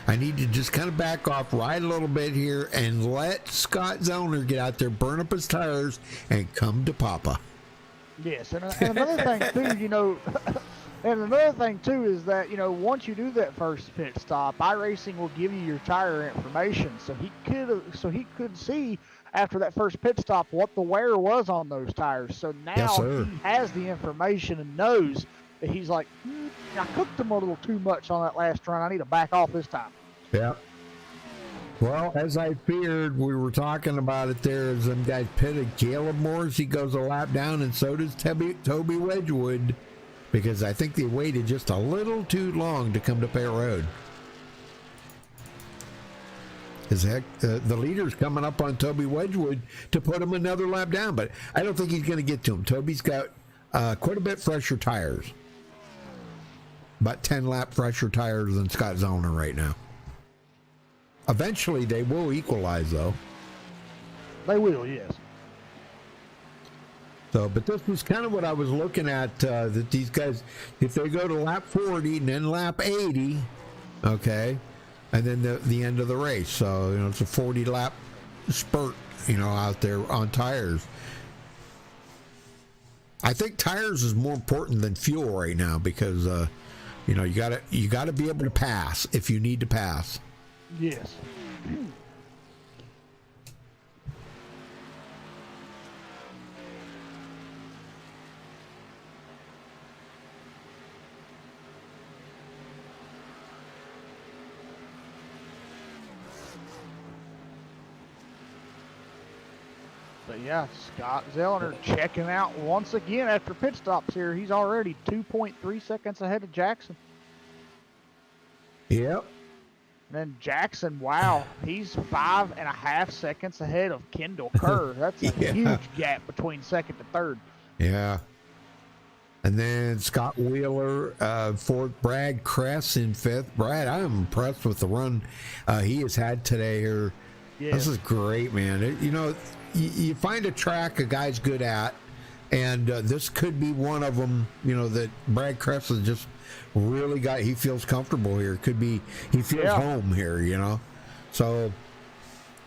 I need to just kind of back off, ride a little bit here, and let Scott Zellner get out there, burn up his tires, and come to Papa. Yes, and another thing too, and another thing too is that once you do that first pit stop, iRacing will give you your tire information, so he could see after that first pit stop what the wear was on those tires. So now Yes, sir. he has the information and knows that he's like, I cooked them a little too much on that last run. I need to back off this time. Yeah. Well, as I feared, we were talking about it there as them guys pitted. Caleb Morris, he goes a lap down, and so does Toby Wedgwood, because I think they waited just a little too long to come to Pit Road. Because the leader's coming up on Toby Wedgwood to put him another lap down, but I don't think he's going to get to him. Toby's got quite a bit fresher tires. About 10 lap fresher tires than Scott Zellner right now. Eventually, they will equalize, though. They will, yes. So, but this was kind of what I was looking at, that these guys, if they go to lap 40 and then lap 80, okay, and then the end of the race. So, it's a 40 lap spurt, out there on tires. I think tires is more important than fuel right now because, you gotta be able to pass if you need to pass. Yes. But yeah, Scott Zellner checking out once again after pit stops here. He's already 2.3 seconds ahead of Jackson. Yep. And then Jackson, wow, he's 5.5 seconds ahead of Kendall Kerr. That's a huge gap between second to third. Yeah. And then Scott Wheeler, fourth. Brad Kress in fifth. Brad, I'm impressed with the run he has had today here. Yeah. This is great, man. You find a track a guy's good at, and this could be one of them, that Brad Kress has just really he feels comfortable here. Could be he feels home here, So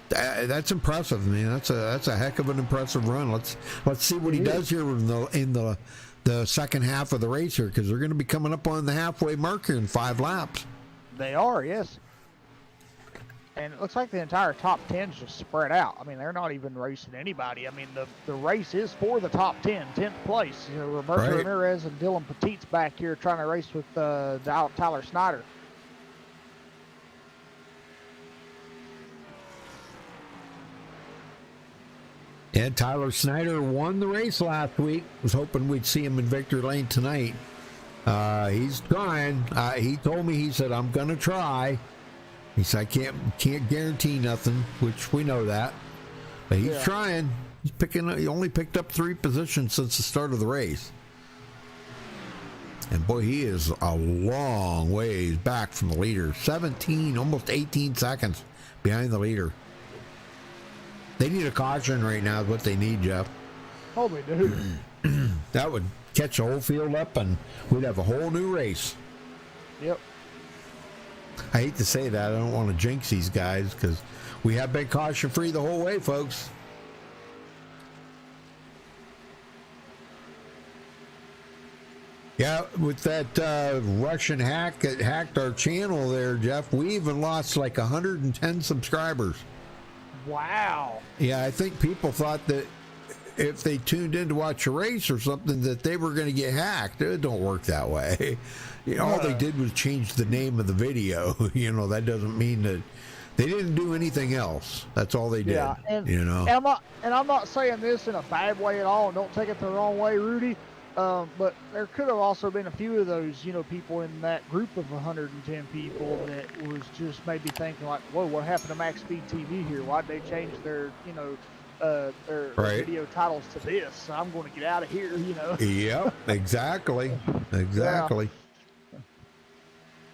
that's impressive, man. That's a heck of an impressive run. Let's see what he does here in the second half of the race here, because they're going to be coming up on the halfway mark here in 5 laps. They are, yes. And it looks like the entire top 10's just spread out. I mean, they're not even racing anybody. I mean, the race is for the top 10, 10th place. Roberto Ramirez and Dylan Petit's back here trying to race with Tyler Snyder. And Tyler Snyder won the race last week. Was hoping we'd see him in victory lane tonight. He's trying. He told me, he said, I'm going to try. He said, I can't guarantee nothing, which we know that. But he's trying. He only picked up 3 positions since the start of the race. And boy, he is a long ways back from the leader. 17, almost 18 seconds behind the leader. They need a caution right now is what they need, Jeff. Oh, they do. That would catch the whole field up, and we'd have a whole new race. Yep. I hate to say that. I don't want to jinx these guys because we have been caution-free the whole way, folks. Yeah, with that Russian hack that hacked our channel there, Jeff, we even lost like 110 subscribers. Wow. Yeah, I think people thought that if they tuned in to watch a race or something that they were going to get hacked. It don't work that way. All they did was change the name of the video. That doesn't mean that they didn't do anything else. That's all they did. Yeah, and I'm not saying this in a bad way at all, and don't take it the wrong way, Rudy. But there could have also been a few of those, people in that group of 110 people that was just maybe thinking like, whoa, what happened to MaxspeedTV here? Why'd they change their, their video titles to this? I'm going to get out of here, Yep, exactly. Exactly.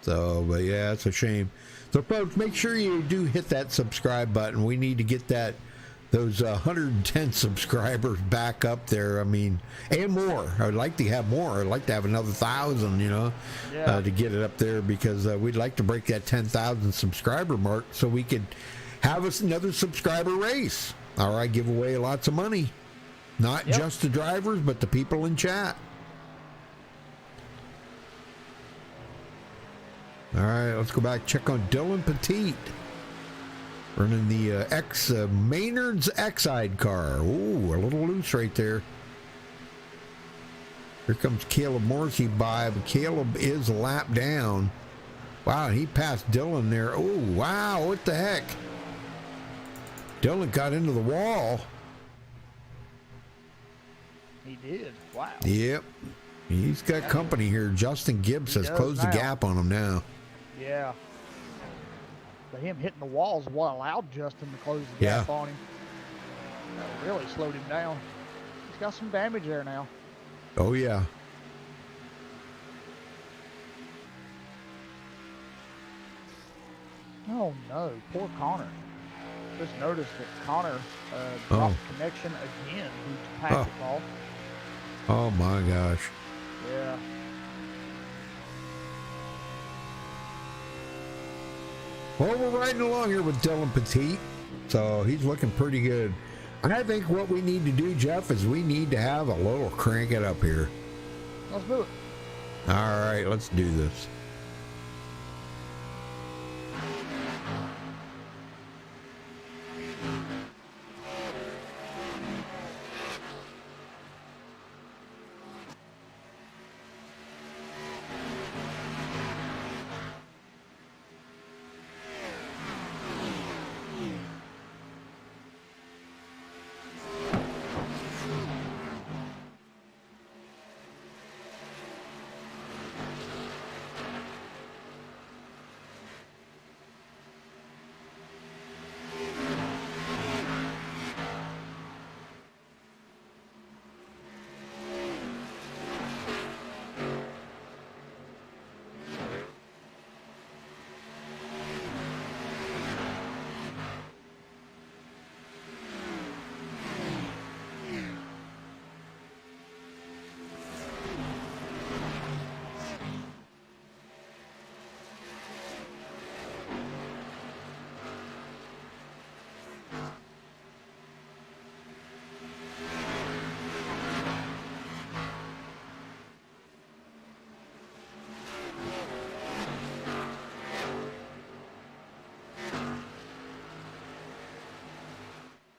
So, but yeah, it's a shame. So, folks, make sure you do hit that subscribe button. We need to get those 110 subscribers back up there. I mean, and more. I'd like to have more. I'd like to have another 1,000, to get it up there, because we'd like to break that 10,000 subscriber mark so we could have us another subscriber race. All right, give away lots of money. Not just the drivers, but the people in chat. All right, let's go back, check on Dylan Petit. Running the Maynard's Exide car. Ooh, a little loose right there. Here comes Caleb Morrissey by, but Caleb is a lap down. Wow, he passed Dylan there. Oh, wow, what the heck? Dylan got into the wall. He did. Wow. Yep. He's got company here. Justin Gibbs has closed the gap on him now. Yeah. But him hitting the walls is what allowed Justin to close the gap on him. That really slowed him down. He's got some damage there now. Oh, yeah. Oh, no. Poor Connor. Just noticed that Connor dropped connection again due to packet ball. Oh, my gosh. Yeah. Well, we're riding along here with Dylan Petit, so he's looking pretty good. And I think what we need to do, Jeff, is we need to have a little crank it up here. Let's do it. All right, let's do this.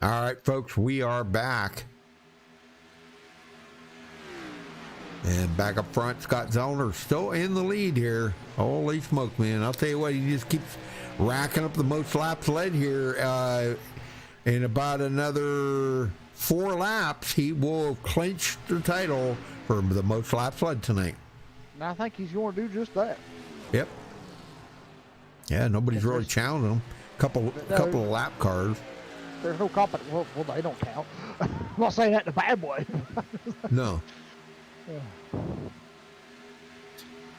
All right, folks, we are back. And back up front, Scott Zellner still in the lead here. Holy smoke, man. I'll tell you what, he just keeps racking up the most laps led here. In about another 4 laps, he will clinch the title for the most laps led tonight. And I think he's going to do just that. Yep. Yeah, nobody's really challenging him. Couple of lap cars. There's no competition. Well, they don't count. I'm not saying that in a bad way. No. Yeah.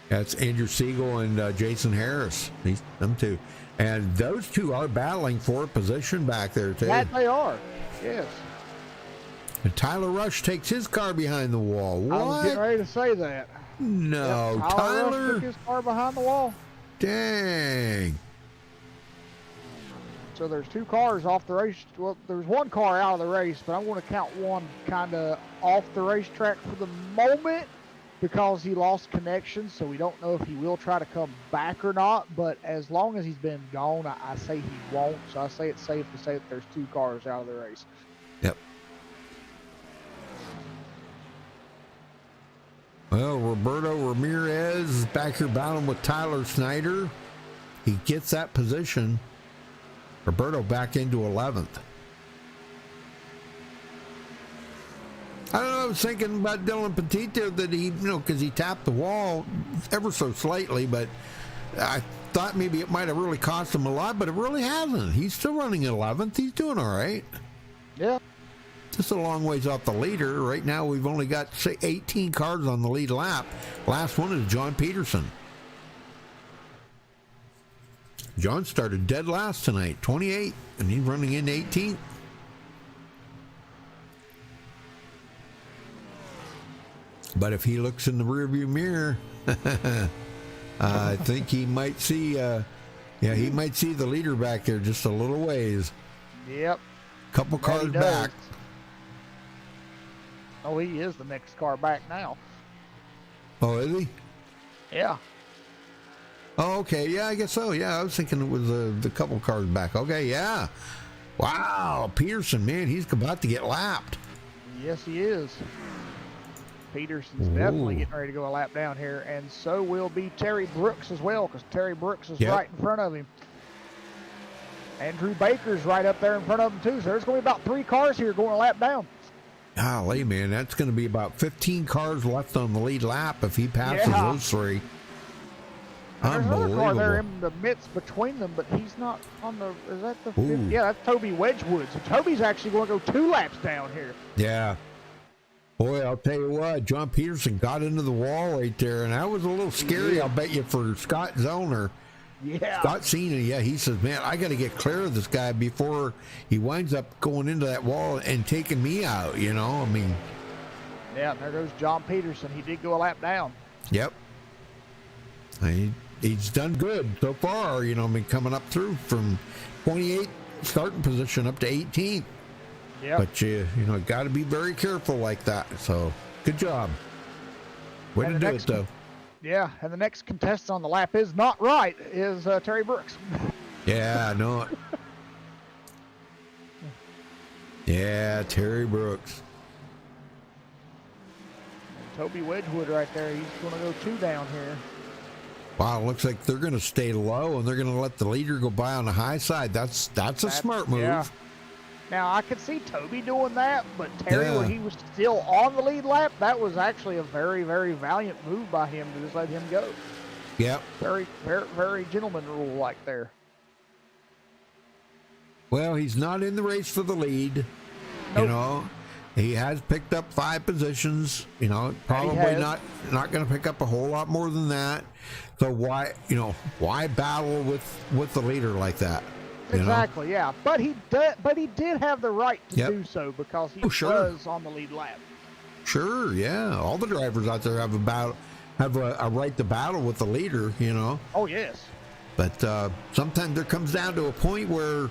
That's Andrew Siegel and Jason Harris. Them two. And those two are battling for a position back there, too. That they are. Yes. And Tyler Rush takes his car behind the wall. What? I was getting ready to say that. No, yep, Tyler Rush took his car behind the wall. Dang. So there's 2 cars off the race. Well, there's 1 car out of the race, but I'm going to count 1 kind of off the racetrack for the moment because he lost connection. So we don't know if he will try to come back or not. But as long as he's been gone, I say he won't. So I say it's safe to say that there's 2 cars out of the race. Yep. Well, Roberto Ramirez is back here battling with Tyler Snyder. He gets that position. Roberto back into 11th. I don't know, I was thinking about Dylan Petit there that he, because he tapped the wall ever so slightly, but I thought maybe it might have really cost him a lot, but it really hasn't. He's still running 11th. He's doing all right. Yeah. Just a long ways off the leader. Right now, we've only got, say, 18 cars on the lead lap. Last one is John Peterson. John started dead last tonight, 28, and he's running in 18th. But if he looks in the rearview mirror, I think he might see, he might see the leader back there just a little ways. Yep. Couple cars back. Oh, he is the next car back now. Oh, is he? Yeah. Oh, okay. Yeah, I guess so. Yeah, I was thinking it was the couple cars back. Okay, yeah. Wow, Peterson, man, he's about to get lapped. Yes, he is. Peterson's definitely getting ready to go a lap down here, and so will be Terry Brooks as well, because Terry Brooks is right in front of him. Andrew Baker's right up there in front of him, too, so there's going to be about 3 cars here going a lap down. Golly, man, that's going to be about 15 cars left on the lead lap if he passes those 3. There's another car there in the midst between them, but he's not on the. Is that the? Fifth? Yeah, that's Toby Wedgwood. So Toby's actually going to go 2 laps down here. Yeah. Boy, I'll tell you what, John Peterson got into the wall right there, and that was a little scary, I'll bet you, for Scott Zellner. Yeah. Scott Cena, he says, man, I got to get clear of this guy before he winds up going into that wall and taking me out, I mean. Yeah, and there goes John Peterson. He did go a lap down. Yep. He's done good so far, I mean, coming up through from 28 starting position up to 18th. Yeah. But got to be very careful like that. So, good job. Way to do it, though. Yeah, and the next contestant on the lap is not right, is Terry Brooks. Yeah, I know it. Yeah, Terry Brooks. And Toby Wedgwood right there, he's going to go 2 down here. Wow, it looks like they're going to stay low, and they're going to let the leader go by on the high side. That's a smart move. Yeah. Now, I could see Toby doing that, but Terry, when he was still on the lead lap, that was actually a very, very valiant move by him to just let him go. Yep. Very, very, very gentleman rule like there. Well, he's not in the race for the lead. Nope. He has picked up 5 positions. Probably not going to pick up a whole lot more than that. So why battle with the leader like that? Exactly, yeah. But he did have the right to do so because he was on the lead lap. Sure, yeah. All the drivers out there have a right to battle with the leader, Oh, yes. But sometimes there comes down to a point where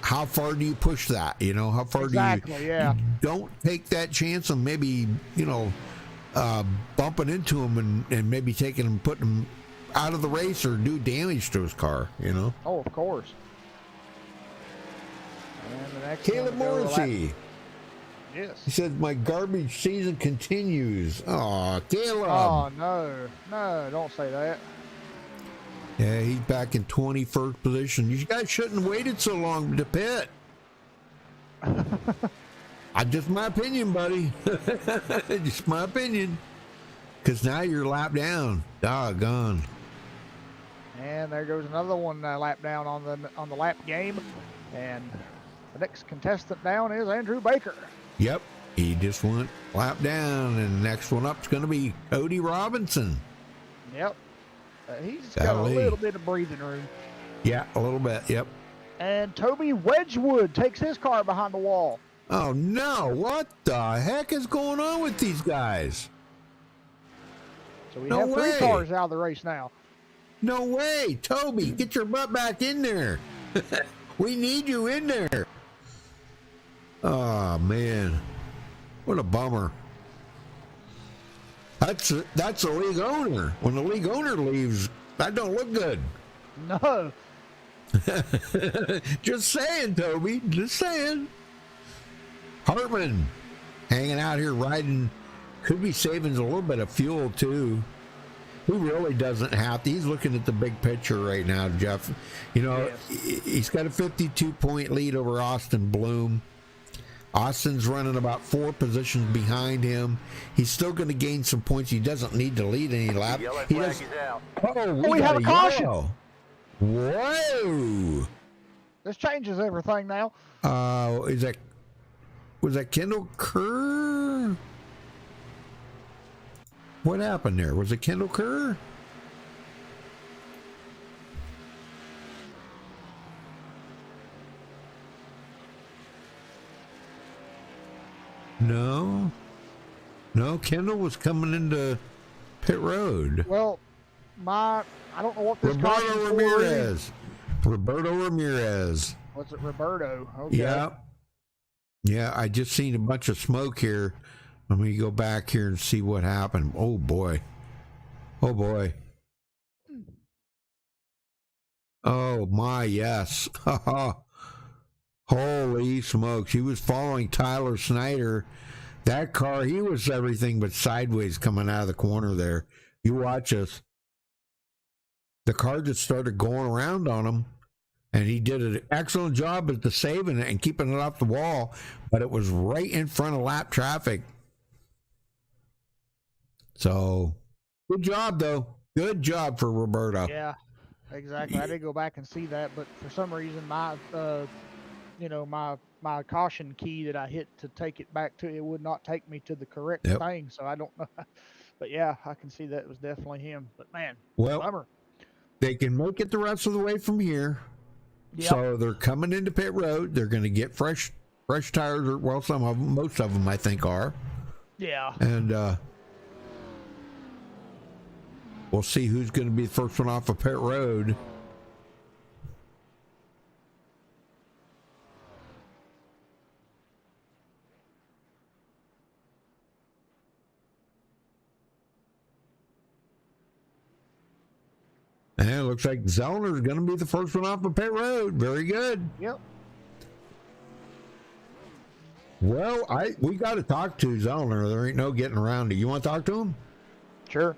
how far do you push that? How far do you don't take that chance of maybe, bumping into him and maybe taking him, putting him out of the race or do damage to his car, Oh, of course. And the next Caleb Morrissey. Yes. He said, my garbage season continues. Oh, Caleb. Oh, no, don't say that. Yeah, he's back in 21st position. You guys shouldn't have waited so long to pit. Just my opinion, buddy. Just my opinion. Because now you're lap down. Doggone. And there goes another one lap down on the lap game. And the next contestant down is Andrew Baker. Yep. He just went lap down. And the next one up is going to be Cody Robinson. Yep. He's got a little bit of breathing room. Yeah, a little bit. Yep. And Toby Wedgwood takes his car behind the wall. Oh, no. What the heck is going on with these guys? So we have 3 cars out of the race now. No way. Toby, get your butt back in there. We need you in there. Oh, man. What a bummer. That's the league owner. When the league owner leaves, that don't look good. No. Just saying, Toby. Just saying. Hartman hanging out here riding. Could be saving a little bit of fuel, too. He really doesn't have to. He's looking at the big picture right now, Jeff. He's got a 52-point lead over Austin Bloom. Austin's running about 4 positions behind him. He's still going to gain some points. He doesn't need to lead any lap. He does. Oh, we have a caution. Whoa! This changes everything now. Was that Kendall Kerr? What happened there? Was it Kendall Kerr? No, no, Kendall was coming into pit road. Well, I don't know what this caution's Roberto for, Rudy. Ramirez. Roberto Ramirez. What's it, Roberto? Okay. Yeah. Yeah, I just seen a bunch of smoke here. Let me go back here and see what happened. Oh, boy. Oh, boy. Oh, my, yes. Holy smokes. He was following Tyler Snyder. That car, he was everything but sideways coming out of the corner there. You watch us. The car just started going around on him, and he did an excellent job at the saving it and keeping it off the wall, but it was right in front of lap traffic. So, good job, though. Good job for Roberto. Yeah, exactly. I did go back and see that, but for some reason, my caution key that I hit to take it back to it would not take me to the correct thing. So I don't know. But yeah, I can see that it was definitely him. But man, Well, bummer. They can make it the rest of the way from here. Yep. So they're coming into pit road. They're going to get fresh tires. Or, well, some of them, most of them, I think, are. Yeah. And we'll see who's going to be the first one off of pit road. And it looks like Zellner's going to be the first one off of pit road. Very good. Yep. Well, we got to talk to Zellner. There ain't no getting around it. You want to talk to him? Sure.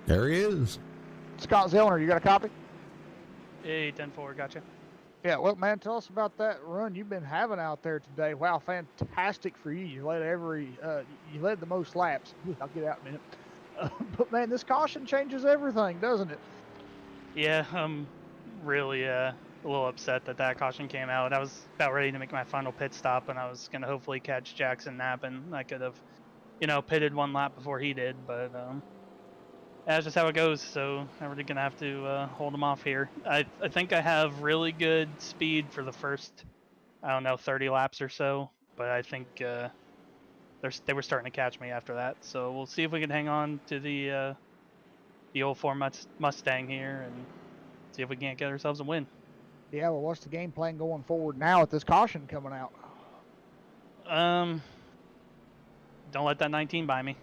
There he is. Scott Zellner, you got a copy? Hey, 10-4, gotcha. Yeah, well, man, tell us about that run you've been having out there today. Wow, fantastic for you. You led you led the most laps. I'll get out in a minute. But man, this caution changes everything, doesn't it? Yeah, I'm really a little upset that caution came out. I was about ready to make my final pit stop, and I was going to hopefully catch Jackson napping. I could have, pitted one lap before he did, but that's just how it goes. So I'm really going to have to hold him off here. I think I have really good speed for the first, 30 laps or so, but I think they were starting to catch me after that. So we'll see if we can hang on to the old Ford Mustang here and see if we can't get ourselves a win. Yeah, well, what's the game plan going forward now with this caution coming out? Don't let that 19 buy me.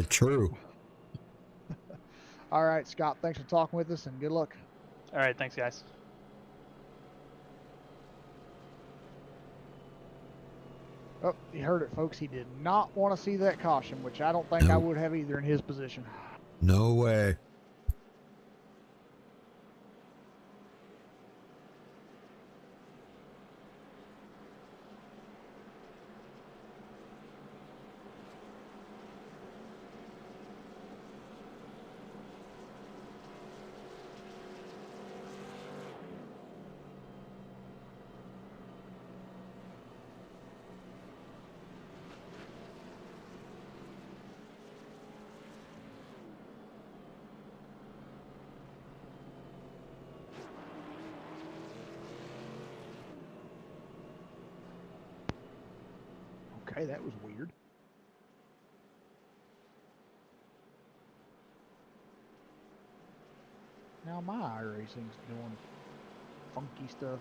True. All right, Scott, thanks for talking with us, and good luck. All right, thanks, guys. Oh, you heard it, folks. He did not want to see that caution, which I don't think I would have either in his position. No way. Okay, that was weird. Now my iRacing's doing funky stuff.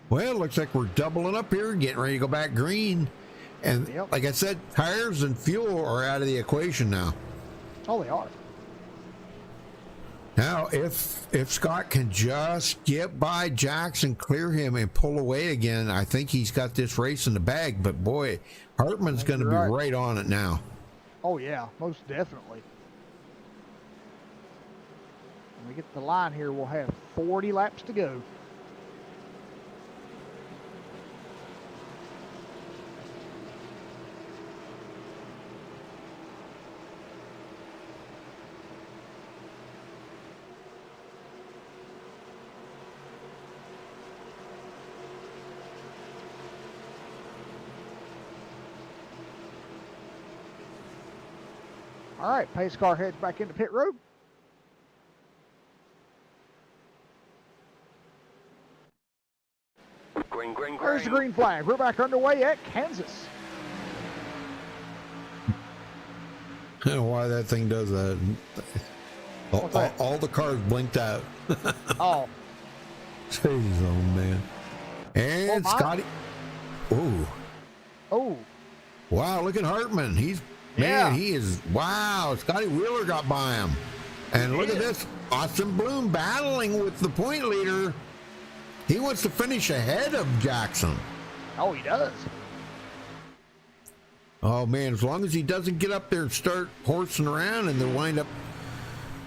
Well, looks like we're doubling up here, getting ready to go back green. And like I said, tires and fuel are out of the equation now. Oh, they are. Now, if Scott can just get by Jackson, clear him, and pull away again, I think he's got this race in the bag. But boy, Hartman's going to be right on it now. Oh, yeah, most definitely. When we get to the line here, we'll have 40 laps to go. All right, pace car heads back into pit road. Green, green, green. There's the green flag. We're back underway at Kansas. I don't know why that thing does that. What's that? All the cars blinked out. Oh, Jeez, oh man. And my. Scotty. Oh, oh, wow, look at Hartman. He is, wow, Scotty Wheeler got by him. And look at this, Austin Bloom battling with the point leader. He wants to finish ahead of Jackson. oh, he does. Oh man, as long as he doesn't get up there and start horsing around and then wind up,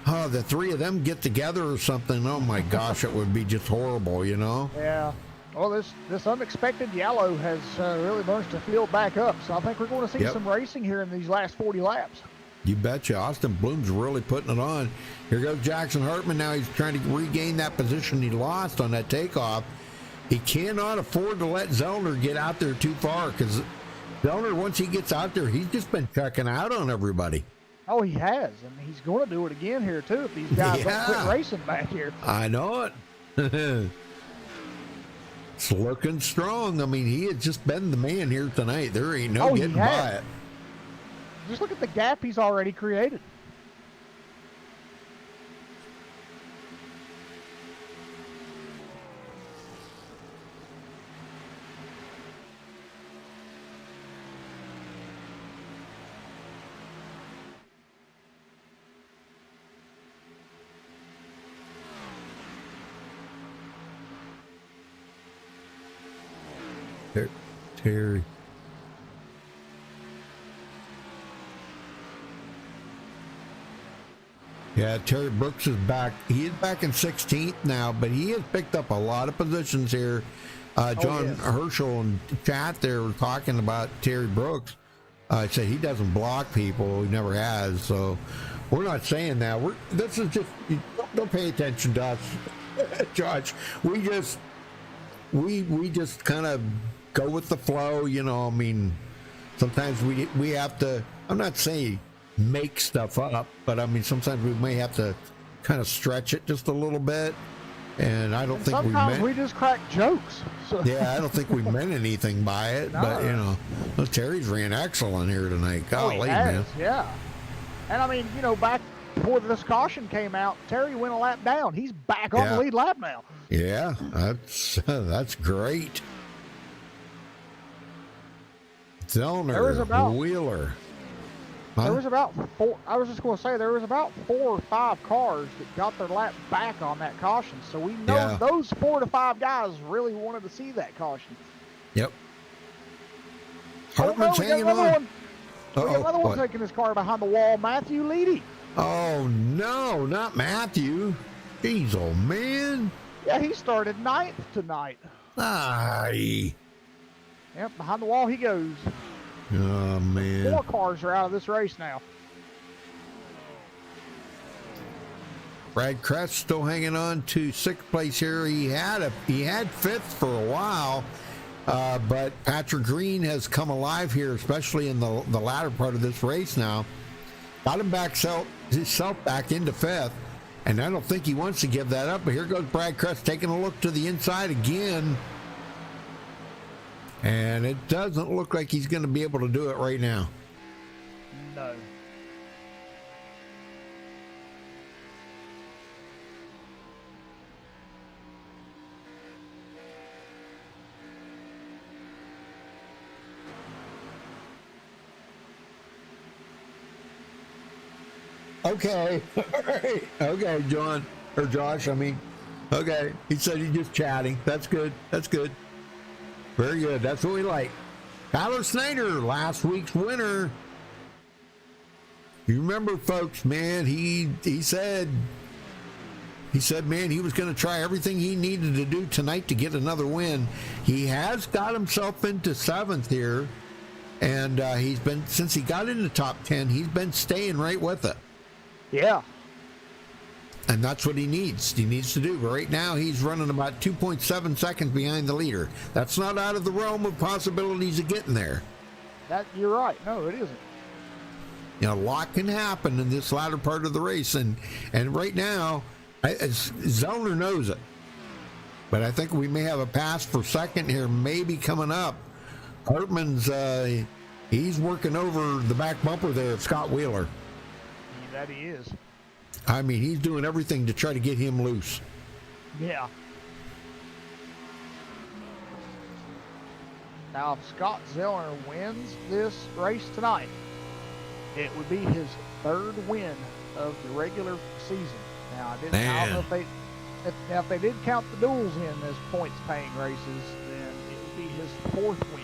the three of them get together or something. Oh my gosh, it would be just horrible, you know? Yeah. Well, this unexpected yellow has really bunched the field back up, so I think we're going to see some racing here in these last 40 laps. You betcha. Austin Bloom's really putting it on. Here goes Jackson Hartman. Now he's trying to regain that position he lost on that takeoff. He cannot afford to let Zellner get out there too far, because Zellner, once he gets out there, he's just been checking out on everybody. Oh, he has, and he's going to do it again here, too, if these guys don't quit racing back here. I know it. It's looking strong. I mean, he has just been the man here tonight. There ain't no getting by it. Just look at the gap he's already created. Terry. Yeah, Terry Brooks is back. He is back in 16th now, but he has picked up a lot of positions here. John Herschel and chat there were talking about Terry Brooks. Said he doesn't block people. He never has. So we're not saying that. This is just, don't pay attention to us, Josh. We just kind of go with the flow, you know. I mean, sometimes we have to, I'm not saying make stuff up, but I mean, sometimes we may have to kind of stretch it just a little bit. And I don't think sometimes we just crack jokes. So. Yeah, I don't think we meant anything by it. No. But, you know, Terry's ran excellent here tonight. Golly, man. Yeah. And I mean, you know, back before this caution came out, Terry went a lap down. He's back on the lead lap now. Yeah, that's great. Zellner, Wheeler. Huh? There was about four. I was just going to say there was about 4 or 5 cars that got their lap back on that caution. So we know those 4 to 5 guys really wanted to see that caution. Yep. Hartman's hanging on. We got another one taking his car behind the wall. Matthew Leedy. Oh no, not Matthew. Jeez, oh man. Yeah, he started 9th tonight. Aye. Yep, behind the wall he goes. Oh man. 4 cars are out of this race now. Brad Kress still hanging on to 6th place here. He had 5th for a while, but Patrick Green has come alive here, especially in the latter part of this race now. Got him back himself back into 5th, and I don't think he wants to give that up. But here goes Brad Kress taking a look to the inside again. And it doesn't look like he's going to be able to do it right now. No. Okay. All right. Okay, John. Or Josh, I mean. Okay. He said he's just chatting. That's good. That's good. Very good. That's what we like. Tyler Snyder, last week's winner. You remember, folks, man, he said, man, he was going to try everything he needed to do tonight to get another win. He has got himself into 7th here, and he's been, since he got in the top 10, he's been staying right with it. Yeah. And that's what he needs. He needs to do. But right now, he's running about 2.7 seconds behind the leader. That's not out of the realm of possibilities of getting there. You're right. No, it isn't. You know, a lot can happen in this latter part of the race, and right now, Zellner knows it. But I think we may have a pass for second here, maybe coming up. Hartman's he's working over the back bumper there of Scott Wheeler. That he is. I mean, he's doing everything to try to get him loose. Yeah. Now, if Scott Zellner wins this race tonight, it would be his third win of the regular season. Now, I don't know if they did count the duels in as points-paying races, then it would be his fourth win.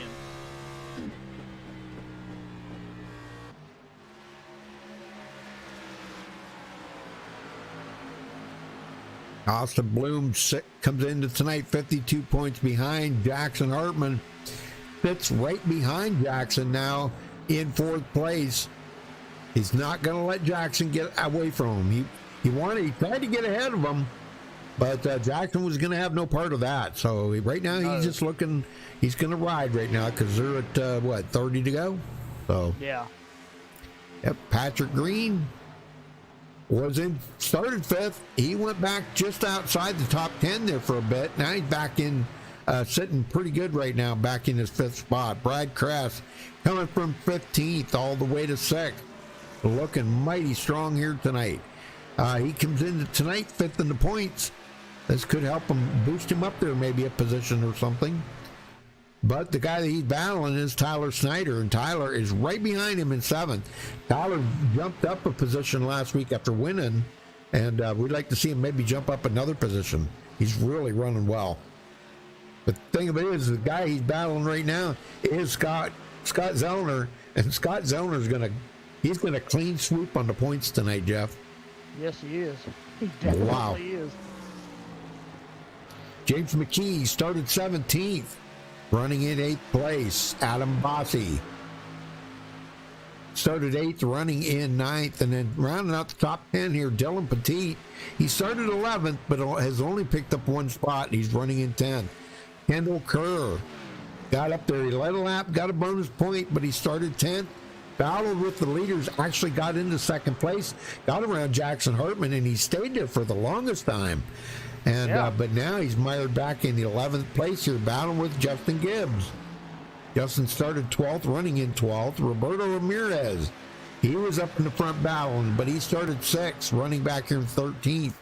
Austin Bloom comes into tonight 52 points behind Jackson Hartman. Fits right behind Jackson now in fourth place. He's not going to let Jackson get away from him. He tried to get ahead of him, but Jackson was going to have no part of that. So right now he's just looking. He's going to ride right now because they're at 30 to go. So yeah. Yep, Patrick Green started fifth. He went back just outside the top 10 there for a bit. Now he's back in, sitting pretty good right now, back in his fifth spot. Brad Kress coming from 15th all the way to 6th. Looking mighty strong here tonight. He comes in tonight fifth in the points. This could help him, boost him up there, maybe a position or something. But the guy that he's battling is Tyler Snyder, and Tyler is right behind him in 7th. Tyler jumped up a position last week after winning, and we'd like to see him maybe jump up another position. He's really running well. But the thing of it is, the guy he's battling right now is Scott Zellner, and Scott Zellner's he's gonna clean swoop on the points tonight, Jeff. Yes, he is. He definitely is. James McKee started 17th. Running in 8th place, Adam Bossi. Started 8th, running in 9th, and then rounding out the top 10 here, Dylan Petit. He started 11th, but has only picked up one spot. He's running in 10th. Kendall Kerr got up there. He led a lap, got a bonus point, but he started 10th. Battled with the leaders, actually got into 2nd place, got around Jackson Hartman, and he stayed there for the longest time. And but now he's mired back in the 11th place here, battling with Justin Gibbs. Justin started 12th, running in 12th. Roberto Ramirez, he was up in the front battling, but he started 6th, running back here in 13th.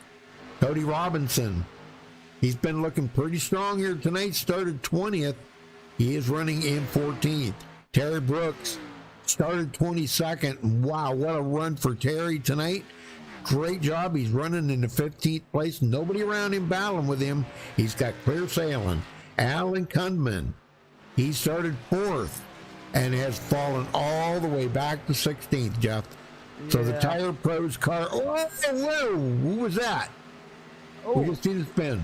Cody Robinson, he's been looking pretty strong here tonight, started 20th. He is running in 14th. Terry Brooks started 22nd. Wow, what a run for Terry tonight. Great job. He's running in the 15th place. Nobody around him battling with him. He's got clear sailing. Alan Kundman, he started 4th and has fallen all the way back to 16th, Jeff. Yeah. So the Tire Pros car. Oh, whoa. Who was that? Oh. We just seen it spin.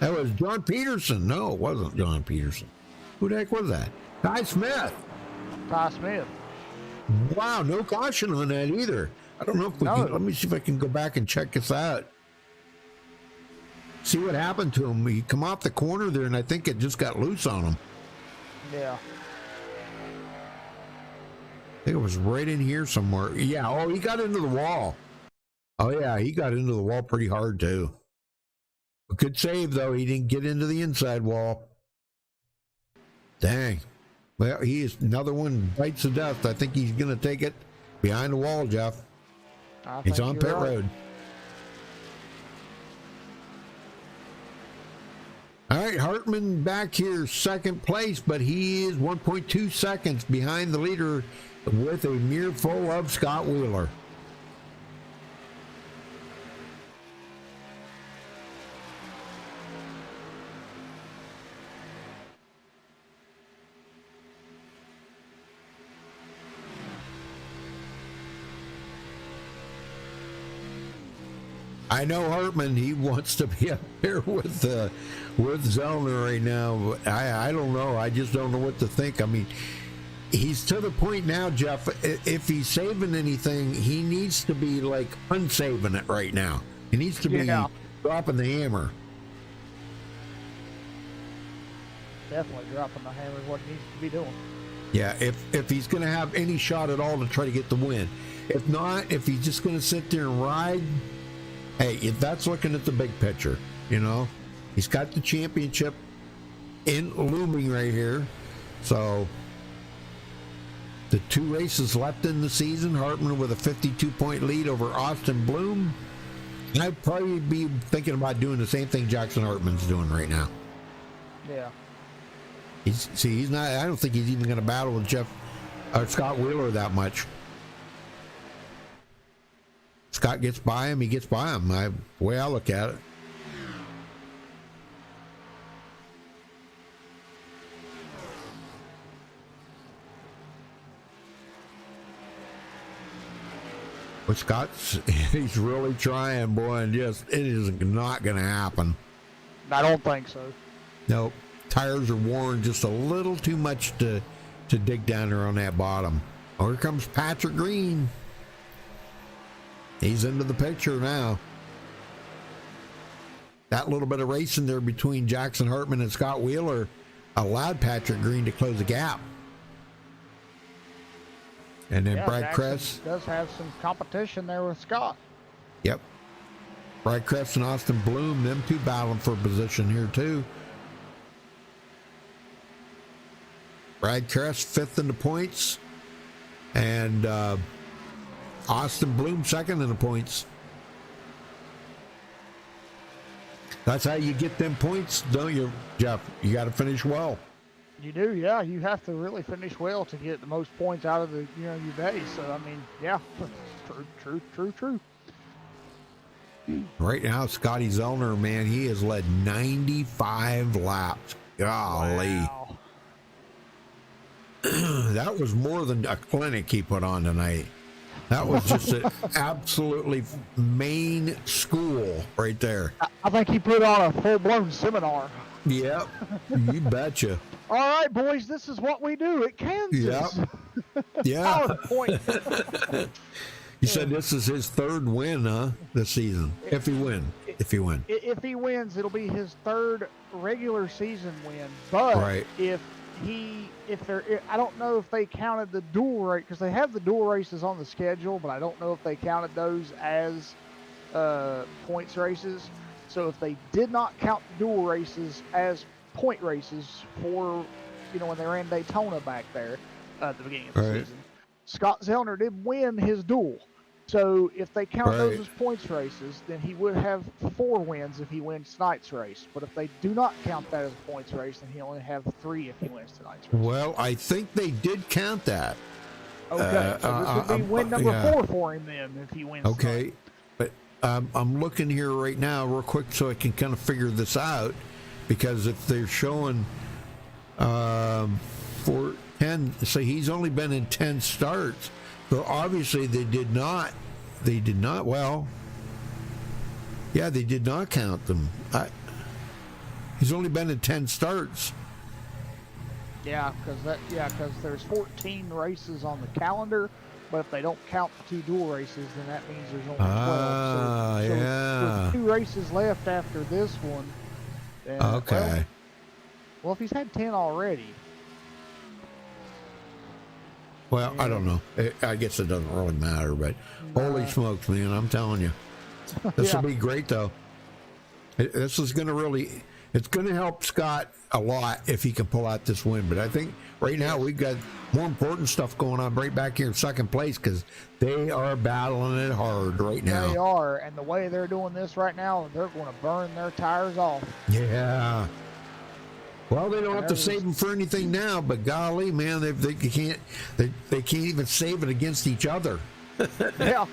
That was John Peterson. No, it wasn't John Peterson. Who the heck was that? Ty Smith. Ty Smith. Wow, no caution on that either. I don't know if we can. Let me see if I can go back and check this out. See what happened to him. He come off the corner there, and I think it just got loose on him. Yeah. I think it was right in here somewhere. Yeah. Oh, he got into the wall. Oh, yeah. He got into the wall pretty hard, too. A good save, though. He didn't get into the inside wall. Dang. Well, he is another one bites the dust. I think he's going to take it behind the wall, Jeff. He's on pit road. All right, Hartman back here, 2nd place, but he is 1.2 seconds behind the leader with a mere full of Scott Wheeler. I know Hartman, he wants to be up there with Zellner right now. But I don't know. I just don't know what to think. I mean, he's to the point now, Jeff, if he's saving anything, he needs to be like unsaving it right now. He needs to be dropping the hammer. Definitely dropping the hammer is what he needs to be doing. Yeah, if he's going to have any shot at all to try to get the win. If not, if he's just going to sit there and ride, hey, if that's looking at the big picture, you know, he's got the championship in looming right here. So the 2 races left in the season, Hartman with a 52-point lead over Austin Bloom. I'd probably be thinking about doing the same thing Jackson Hartman's doing right now. Yeah. He's not. I don't think he's even going to battle with Scott Wheeler that much. Scott gets by him. He gets by him. The way I look at it. But he's really trying, boy, and just it is not going to happen. I don't think so. Nope. Tires are worn just a little too much to dig down there on that bottom. Oh, here comes Patrick Green. He's into the picture now. That little bit of racing there between Jackson Hartman and Scott Wheeler allowed Patrick Green to close the gap. And then Brad Jackson Kress does have some competition there with Scott. Yep. Brad Kress and Austin Bloom, them two battling for position here too. Brad Kress 5th in the points, and Austin Bloom 2nd in the points. That's how you get them points, don't you, Jeff? You got to finish well. You do, yeah. You have to really finish well to get the most points out of your day. So I mean, yeah, true. Right now, Scotty Zellner, man, he has led 95 laps. Golly. Wow. That was more than a clinic he put on tonight. That was just an absolutely main school right there. I think he put on a full-blown seminar. Yep, you betcha. All right, boys, this is what we do at Kansas. Yep. Yeah. PowerPoint. You said this is his 3rd win, huh? This season. If he wins. If he wins, it'll be his 3rd regular season win. But right. I don't know if they counted the dual race, because they have the dual races on the schedule, but I don't know if they counted those as points races. So if they did not count the dual races as point races for, when they ran Daytona back there at the beginning of the season, Scott Zellner did win his dual. So if they count those as points races, then he would have 4 wins if he wins tonight's race. But if they do not count that as a points race, then he only have 3 if he wins tonight's race. Well, I think they did count that. Okay, so this would be win number 4 for him then if he wins tonight. But I'm looking here right now real quick so I can kind of figure this out. Because if they're showing 10, so he's only been in 10 starts. So obviously they did not, well, yeah, they did not count them. He's only been in 10 starts. Yeah, because there's 14 races on the calendar, but if they don't count the 2 dual races, then that means there's only 12. So there's 2 races left after this one. And, okay. Well, if he's had 10 already. Well, I don't know. I guess it doesn't really matter, but holy smokes, man, I'm telling you. This will be great, though. This is going to it's going to help Scott a lot if he can pull out this win. But I think right now we've got more important stuff going on right back here in 2nd place because they are battling it hard right now. They are, and the way they're doing this right now, they're going to burn their tires off. Yeah. Well, they don't have to save them for anything now, but golly, man, they can't even save it against each other. Yeah.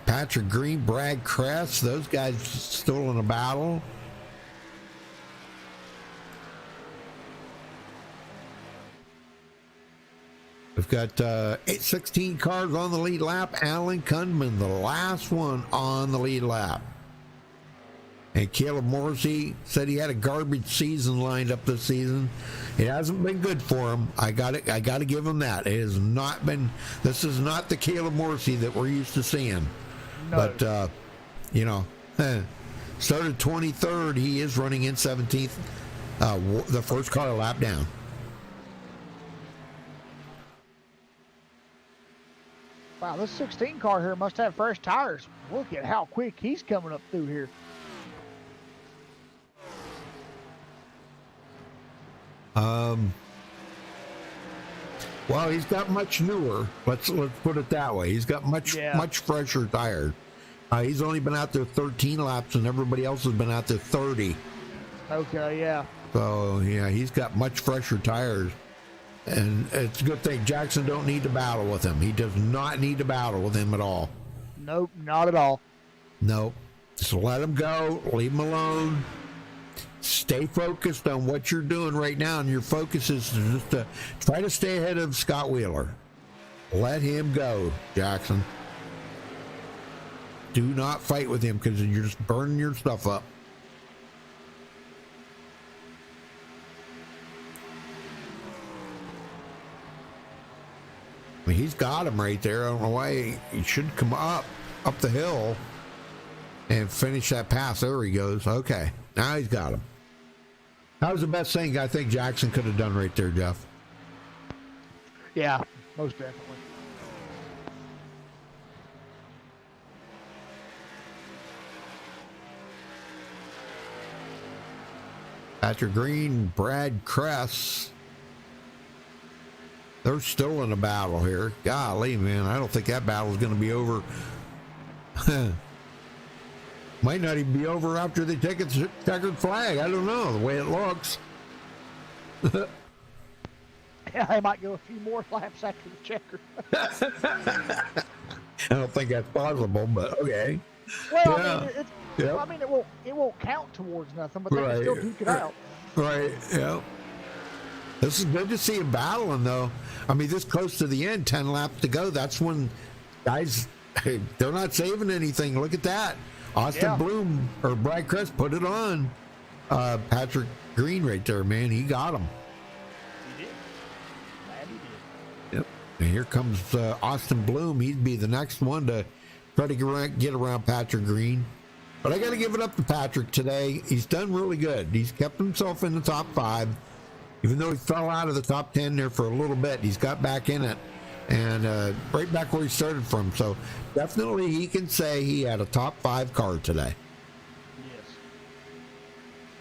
Patrick Green, Brad Kress, those guys still in a battle. We've got 16 cars on the lead lap. Alan Kundman, the last one on the lead lap. And Caleb Morrissey said he had a garbage season lined up this season. It hasn't been good for him. I got to give him that. It has not been. This is not the Caleb Morrissey that we're used to seeing. No. But started 23rd. He is running in 17th. The first car a lap down. Wow, this 16 car here must have fresh tires. Look at how quick he's coming up through here. Well, he's got much newer. Let's put it that way. He's got much fresher tires. He's only been out there 13 laps, and everybody else has been out there 30. Okay, yeah. So yeah, he's got much fresher tires, and it's a good thing Jackson don't need to battle with him. He does not need to battle with him at all. Nope, not at all. Nope. Just let him go. Leave him alone. Stay focused on what you're doing right now, and your focus is just to try to stay ahead of Scott Wheeler. Let him go, Jackson. Do not fight with him because you're just burning your stuff up. I mean, he's got him right there. I don't know why he should come up the hill and finish that pass. There he goes. Okay, now he's got him. That was the best thing I think Jackson could have done right there, Jeff. Yeah, most definitely. Patrick Green, Brad Kress. They're still in a battle here. Golly, man, I don't think that battle is going to be over. Might not even be over after they take a checkered flag. I don't know, the way it looks. Yeah, they might go a few more laps after the checker. I don't think that's possible, but okay. Well, Yeah. I mean, it won't count towards nothing, but they can still duke it out. Right, yeah. This is good to see him battling, though. I mean, this close to the end, 10 laps to go. That's when guys, they're not saving anything. Look at that. Austin Bloom, or Brad Kress, put it on. Patrick Green right there, man. He got him. He did. Glad he did. Yep. And here comes Austin Bloom. He'd be the next one to try to get around Patrick Green. But I got to give it up to Patrick today. He's done really good. He's kept himself in the top 5. Even though he fell out of the top 10 there for a little bit, he's got back in it. And right back where he started from. So definitely he can say he had a top 5 car today. Yes.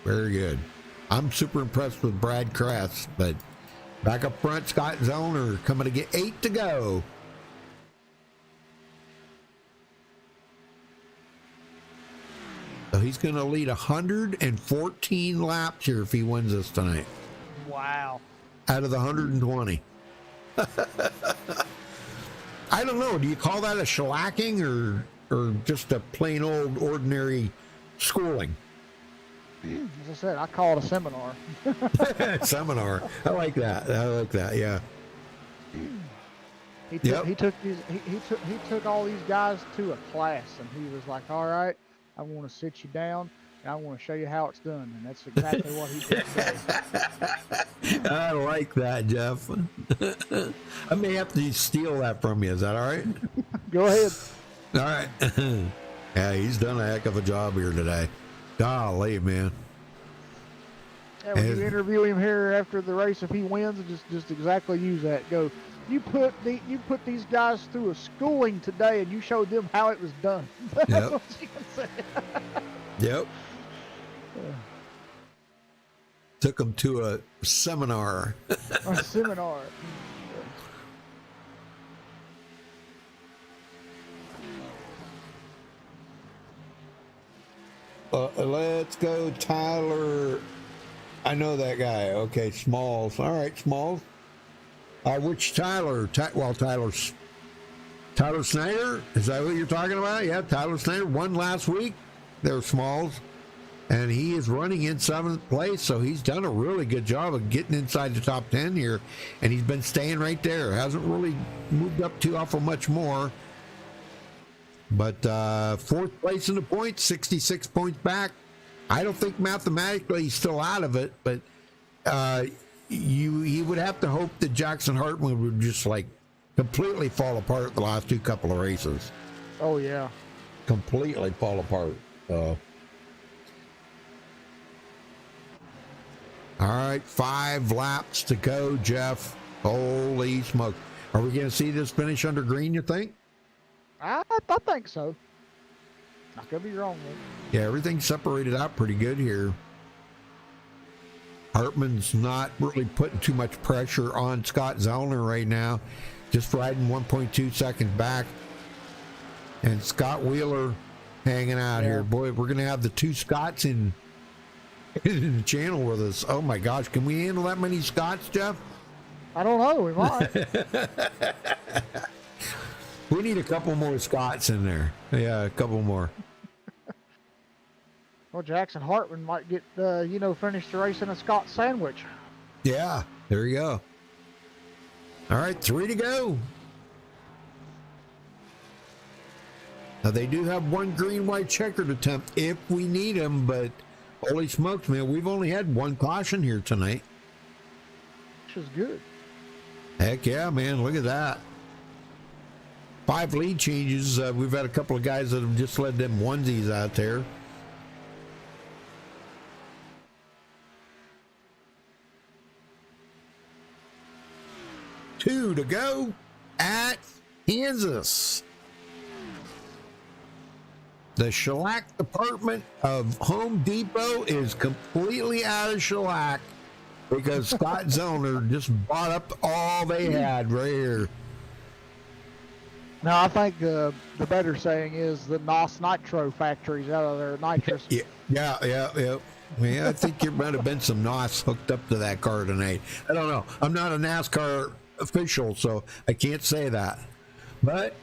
Very good. I'm super impressed with Brad Kress. But back up front, Scott Zellner coming to get 8 to go. So he's going to lead 114 laps here if he wins this tonight. Wow. Out of the 120. I don't know. Do you call that a shellacking or just a plain old ordinary schooling? As I said, I call it a seminar. Seminar. I like that. Yeah. He took all these guys to a class, and he was like, "All right, I want to sit you down, and I want to show you how it's done." And that's exactly what he did today. I like that, Jeff. I may have to steal that from you. Is that all right? Go ahead. All right. Yeah, he's done a heck of a job here today. Golly, man. Yeah, when you interview him here after the race, if he wins, just exactly use that. Go. You put these guys through a schooling today, and you showed them how it was done. That's what you can say. Yep. Took them to a seminar. A seminar. Let's go, Tyler. I know that guy. Okay, Smalls. All right, Smalls. Which Tyler? Tyler Snyder? Is that what you're talking about? Yeah, Tyler Snyder won last week. There, Smalls. And he is running in 7th place, so he's done a really good job of getting inside the top 10 here, and he's been staying right there. Hasn't really moved up too awful much more. But 4th place in the points, 66 points back. I don't think mathematically he's still out of it, but you would have to hope that Jackson Hartman would just like completely fall apart the last couple of races. Oh yeah, completely fall apart. All right, 5 laps to go, Jeff. Holy smoke. Are we going to see this finish under green, you think? I think so. I could be wrong, though. Yeah, everything's separated out pretty good here. Hartman's not really putting too much pressure on Scott Zellner right now. Just riding 1.2 seconds back. And Scott Wheeler hanging out here. Boy, we're going to have the 2 Scotts in the channel with us. Oh my gosh, can we handle that many Scotts, Jeff? I don't know. We might. We need a couple more Scotts in there. Yeah, a couple more. Well, Jackson Hartman might get, finish the race in a Scott sandwich. Yeah, there you go. All right, 3 to go. Now, they do have 1 green-white checkered attempt if we need them, but holy smokes, man, we've only had 1 caution here tonight. Which is good. Heck yeah, man, look at that. 5 lead changes. We've had a couple of guys that have just led them onesies out there. Two to go at Kansas. The shellac department of Home Depot is completely out of shellac because Scott Zellner just bought up all they had right here. Now, I think the better saying is the NOS Nitro factory's out of their nitrous. Yeah. I think there might have been some NOS hooked up to that car tonight. I don't know. I'm not a NASCAR official, so I can't say that. But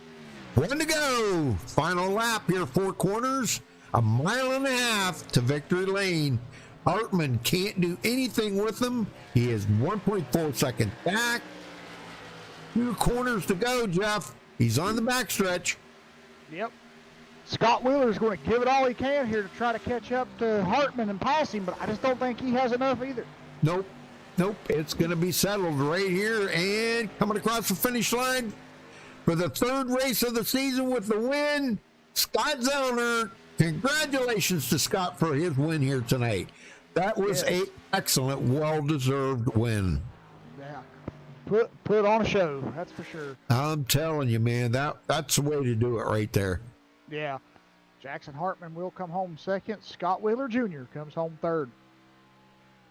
1 to go. Final lap here, 4 corners, 1.5 miles to victory lane. Hartman can't do anything with him. He is 1.4 seconds back. 2 corners to go, Jeff. He's on the backstretch. Yep. Scott Wheeler's going to give it all he can here to try to catch up to Hartman and pass him, but I just don't think he has enough either. Nope. It's going to be settled right here and coming across the finish line for the 3rd race of the season with the win, Scott Zellner. Congratulations to Scott for his win here tonight. That was an excellent, well-deserved win. Yeah. Put on a show, that's for sure. I'm telling you, man, that's the way to do it right there. Yeah. Jackson Hartman will come home 2nd. Scott Wheeler Jr. comes home 3rd.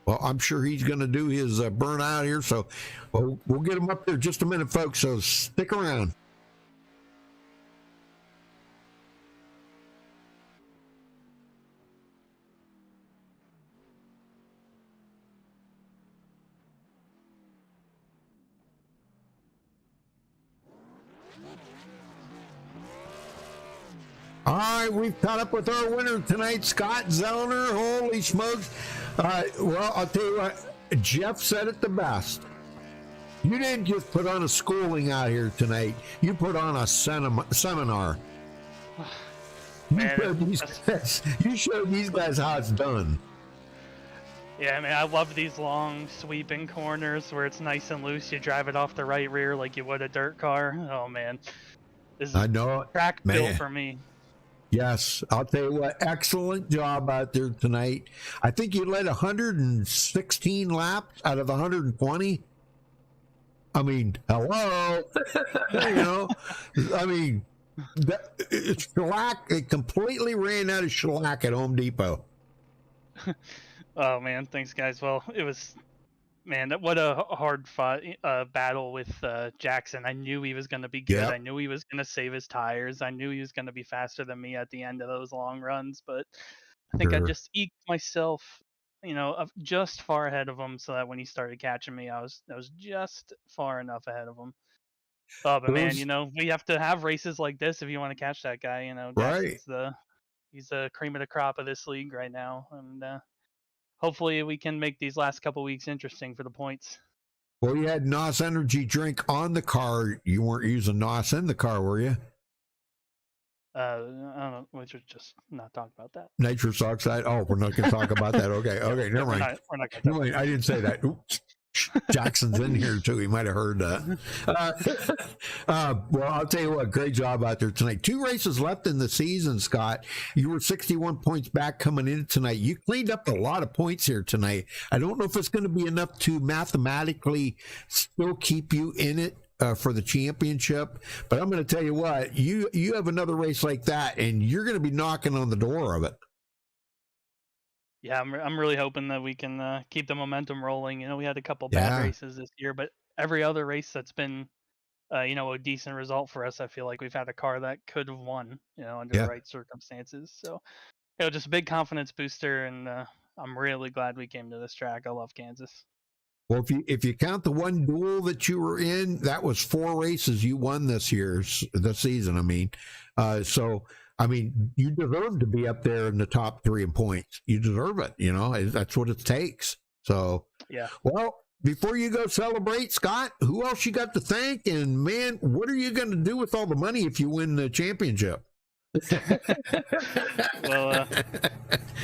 Well, I'm sure he's going to do his burnout here, so we'll get him up there in just a minute, folks, so stick around. All right, we've caught up with our winner tonight, Scott Zellner. Holy smokes. Well, I'll tell you what, Jeff said it the best. You didn't just put on a schooling out here tonight. You put on a seminar. You showed these guys how it's done. Yeah, I mean, I love these long sweeping corners where it's nice and loose. You drive it off the right rear like you would a dirt car. Oh, man. This is I know, track man. built for me. Yes, I'll tell you what, excellent job out there tonight. I think you led 116 laps out of the 120. I mean, hello. Shellac, it completely ran out of shellac at Home Depot. Oh, man, thanks, guys. Well, it was, man, what a hard fought battle with Jackson. I knew he was going to be good. Yep. I knew he was going to save his tires. I knew he was going to be faster than me at the end of those long runs, but I think I just eked myself, just far ahead of him so that when he started catching me, I was just far enough ahead of him. Oh, but man, we have to have races like this if you want to catch that guy. Jackson's he's the cream of the crop of this league right now, and hopefully we can make these last couple weeks interesting for the points. Well, you had NOS energy drink on the car. You weren't using NOS in the car, were you? I don't know. We should just not talk about that. Nitrous oxide. Oh, we're not going to talk about that. Okay, never mind. We're not going to. I didn't say that. Oops. Jackson's in here too. He might have heard that. Well, I'll tell you what, great job out there tonight. 2 races left in the season, Scott. You were 61 points back coming in tonight. You cleaned up a lot of points here tonight. I don't know if it's going to be enough to mathematically still keep you in it for the championship, but I'm going to tell you what, you have another race like that, and you're going to be knocking on the door of it. Yeah, I'm really hoping that we can keep the momentum rolling. We had a couple Yeah. bad races this year, but every other race that's been, a decent result for us, I feel like we've had a car that could have won, under Yeah. the right circumstances. So, just a big confidence booster, and I'm really glad we came to this track. I love Kansas. Well, if you count the one duel that you were in, that was 4 races you won this season. I mean, so I mean, you deserve to be up there in the top 3 in points. You deserve it. That's what it takes. So Yeah. Well, before you go celebrate, Scott, who else you got to thank? And man, what are you going to do with all the money if you win the championship? Well,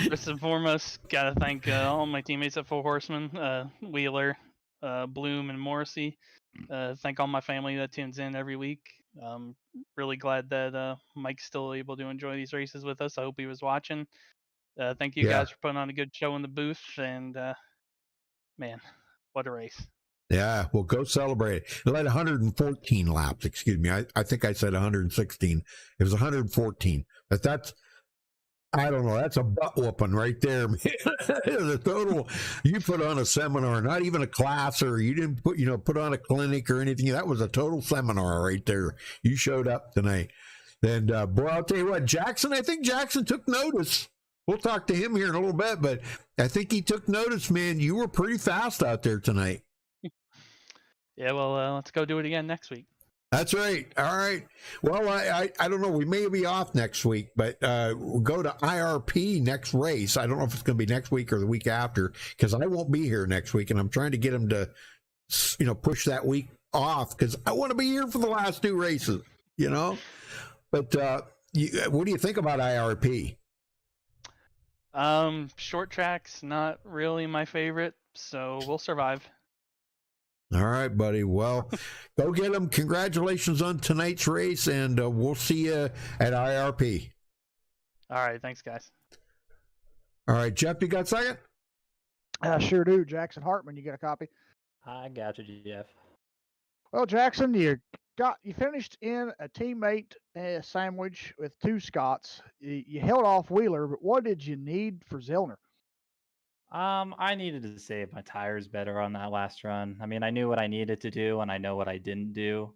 first and foremost, gotta thank all my teammates at Four Horsemen, Wheeler, Bloom, and Morrissey. Thank all my family that tunes in every week. Really glad that Mike's still able to enjoy these races with us. I hope he was watching. Thank you guys for putting on a good show in the booth. And man, what a race! Yeah, well, go celebrate it. It had 114 laps. Excuse me. I think I said 116. It was 114. But I don't know. That's a butt whooping right there, man. The total, you put on a seminar, not even a class, or you didn't put on a clinic or anything. That was a total seminar right there. You showed up tonight. And boy, I'll tell you what, Jackson, I think Jackson took notice. We'll talk to him here in a little bit, but I think he took notice, man. You were pretty fast out there tonight. Yeah, well, let's go do it again next week. That's right. All right. Well, I don't know. We may be off next week, but we'll go to IRP next race. I don't know if it's going to be next week or the week after, because I won't be here next week, and I'm trying to get him to, push that week off because I want to be here for the last 2 races. But what do you think about IRP? Short track's not really my favorite, so we'll survive. All right, buddy. Well, go get them. Congratulations on tonight's race, and we'll see you at IRP. All right. Thanks, guys. All right, Jeff, you got a second? I sure do. Jackson Hartman, you got a copy? I got you, Jeff. Well, Jackson, you finished in a teammate sandwich with 2 Scots. You held off Wheeler, but what did you need for Zellner? I needed to save my tires better on that last run. I mean, I knew what I needed to do, and I know what I didn't do.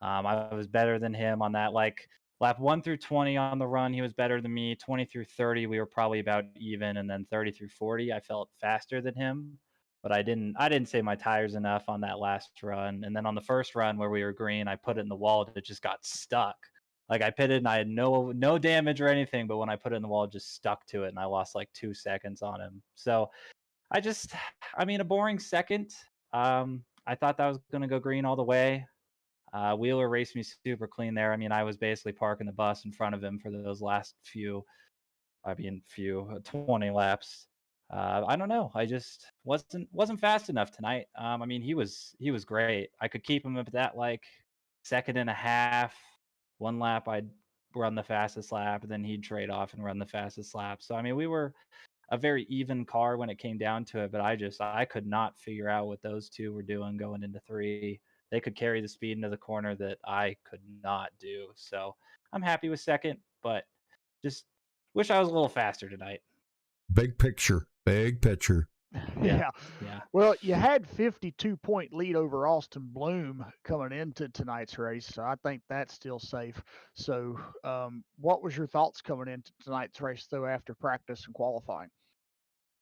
I was better than him on that. Like lap 1 through 20 on the run, he was better than me. 20 through 30, we were probably about even, and then 30 through 40, I felt faster than him. But I didn't save my tires enough on that last run. And then on the first run where we were green, I put it in the wall. It just got stuck. Like I pitted and I had no damage or anything, but when I put it in the wall, it just stuck to it, and I lost like 2 seconds on him. So a boring second. I thought that was going to go green all the way. Wheeler raced me super clean there. I mean, I was basically parking the bus in front of him for those last 20 laps. I don't know. I just wasn't fast enough tonight. He was great. I could keep him at that like second and a half. 1 lap I'd run the fastest lap, and then he'd trade off and run the fastest lap. So we were a very even car when it came down to it, but I could not figure out what those 2 were doing going into 3. They could carry the speed into the corner that I could not do. So I'm happy with second, but just wish I was a little faster tonight. Big picture. Yeah. Yeah. Well, you had 52-point lead over Austin Bloom coming into tonight's race, so I think that's still safe. So, what was your thoughts coming into tonight's race, though, after practice and qualifying?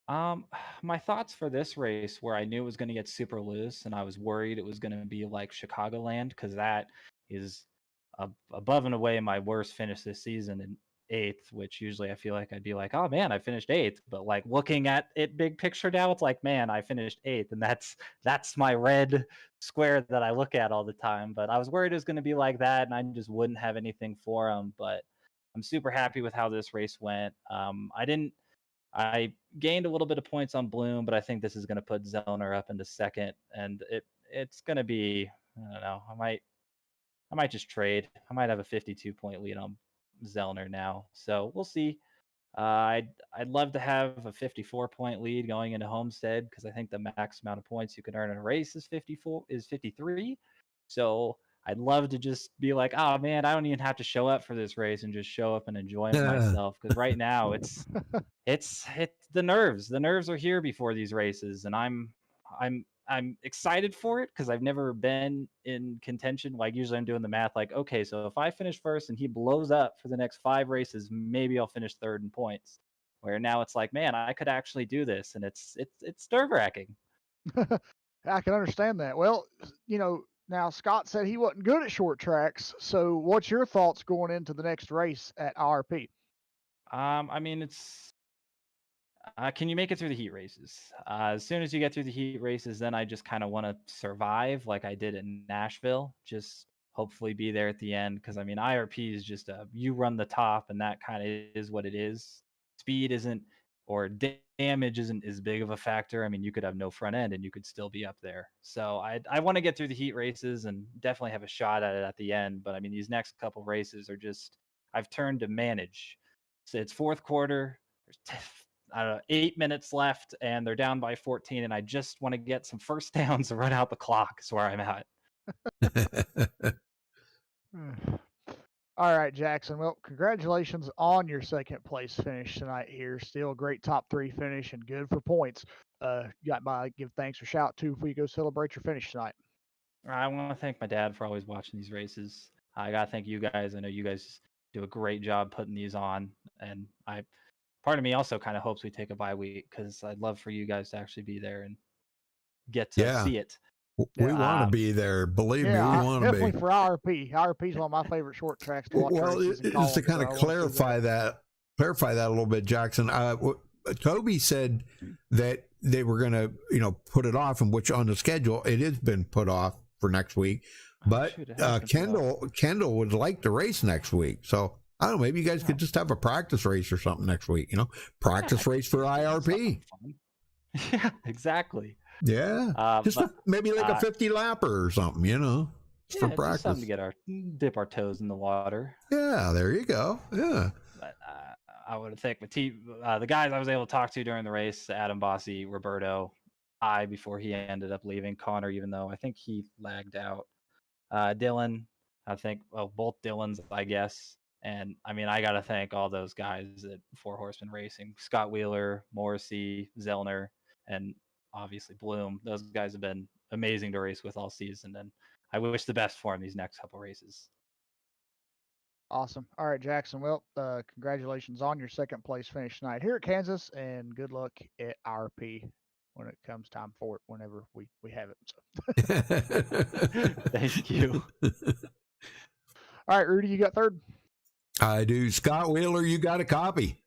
My thoughts for this race were I knew it was going to get super loose, and I was worried it was going to be like Chicagoland, because that is above and away my worst finish this season in 8th, which usually I feel like I'd be like, oh man, I finished 8th. But like looking at it big picture now, it's like, man, I finished 8th, and that's my red square that I look at all the time. But I was worried it was going to be like that, and I just wouldn't have anything for him. But I'm super happy with how this race went. I gained a little bit of points on Bloom, but I think this is going to put Zellner up into second, and it's going to be, I don't know. I might just trade. I might have a 52-point lead on Zellner now, so we'll see. I'd love to have a 54-point lead going into Homestead because I think the max amount of points you can earn in a race is 53. So I'd love to just be like, oh man, I don't even have to show up for this race and just show up and enjoy myself. Because right now it's the nerves. The nerves are here before these races, and I'm excited for it because I've never been in contention. Like usually I'm doing the math like, okay, so if I finish first and he blows up for the next 5 races, maybe I'll finish third in points. Where now it's like, man, I could actually do this, and it's nerve-wracking. I can understand that. Well, now Scott said he wasn't good at short tracks. So what's your thoughts going into the next race at RP? I mean, it's can you make it through the heat races? As soon as you get through the heat races, then I just kind of want to survive like I did in Nashville. Just hopefully be there at the end because I mean IRP is just you run the top and that kind of is what it is. Speed isn't or damage isn't as big of a factor. I mean you could have no front end and you could still be up there. So I want to get through the heat races and definitely have a shot at it at the end. But I mean these next couple races are just I've turned to manage. So it's fourth quarter. There's I don't know, 8 minutes left, and they're down by 14, and I just want to get some first downs and run out the clock is where I'm at. All right, Jackson. Well, congratulations on your second place finish tonight here. Still a great top 3 finish and good for points. You got my give thanks or shout to before you go celebrate your finish tonight. I want to thank my dad for always watching these races. I got to thank you guys. I know you guys do a great job putting these on, and part of me also kind of hopes we take a bye week because I'd love for you guys to actually be there and get to see it. We want to be there. Believe me, we want to be. Definitely for RP. RP is one of my favorite short tracks to watch. Well, just to kind of clarify that a little bit, Jackson. Toby said that they were going to, put it off, and which on the schedule it has been put off for next week. But Kendall would like to race next week, so. I don't know, maybe you guys could just have a practice race or something next week, practice race for IRP. Yeah, exactly. Yeah. Just maybe like a 50 lapper or something, just for practice. Just something to dip our toes in the water. Yeah, there you go. Yeah. But I want to thank my team, the guys I was able to talk to during the race, Adam Bossy, Roberto, before he ended up leaving, Connor, even though I think he lagged out, Dylan, I think, both Dylans, I guess. And I mean, I got to thank all those guys at Four Horsemen Racing, Scott Wheeler, Morrissey, Zellner, and obviously Bloom. Those guys have been amazing to race with all season. And I wish the best for them these next couple races. Awesome. All right, Jackson. Well, congratulations on your second place finish tonight here at Kansas, and good luck at RP when it comes time for it, whenever we have it. So. Thank you. All right, Rudy, you got third? I do. Scott Wheeler, you got a copy.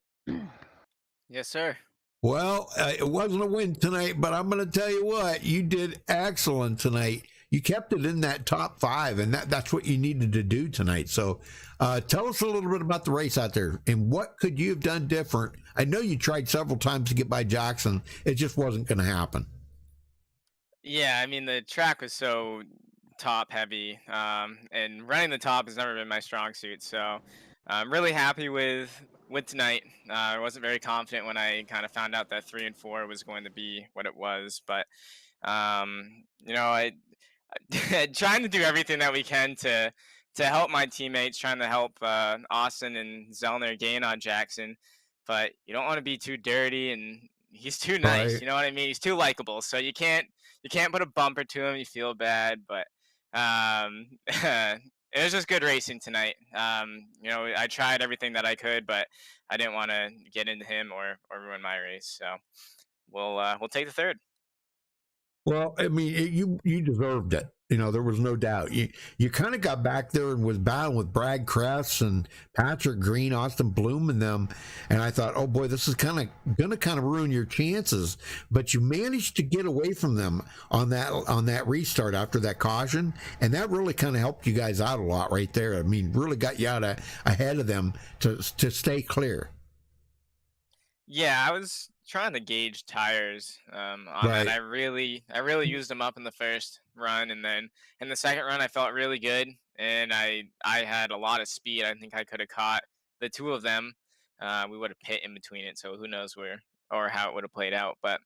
Yes, sir. Well, it wasn't a win tonight, but I'm going to tell you what, you did excellent tonight. You kept it in that top 5, and that's what you needed to do tonight. So tell us a little bit about the race out there, and what could you have done different? I know you tried several times to get by Jackson. It just wasn't going to happen. Yeah, I mean, the track was so top heavy, and running the top has never been my strong suit. So I'm really happy with tonight. I wasn't very confident when I kind of found out that 3 and 4 was going to be what it was, but I trying to do everything that we can to help my teammates, trying to help Austin and Zellner gain on Jackson, but you don't want to be too dirty, and he's too nice. Right. You know what I mean? He's too likable, so you can't put a bumper to him. You feel bad, but it was just good racing tonight. I tried everything that I could, but I didn't want to get into him or ruin my race. So we'll take the third. Well, I mean, you deserved it. There was no doubt. You kind of got back there and was battling with Brad Kress and Patrick Green, Austin Bloom, and them. And I thought, oh boy, this is going to ruin your chances. But you managed to get away from them on that restart after that caution, and that really kind of helped you guys out a lot right there. I mean, really got you out ahead of them to stay clear. Yeah, I was trying to gauge tires on that. Right. I really used them up in the first run, and then in the second run, I felt really good, and I had a lot of speed. I think I could have caught the two of them. We would have pit in between it, so who knows where or how it would have played out. But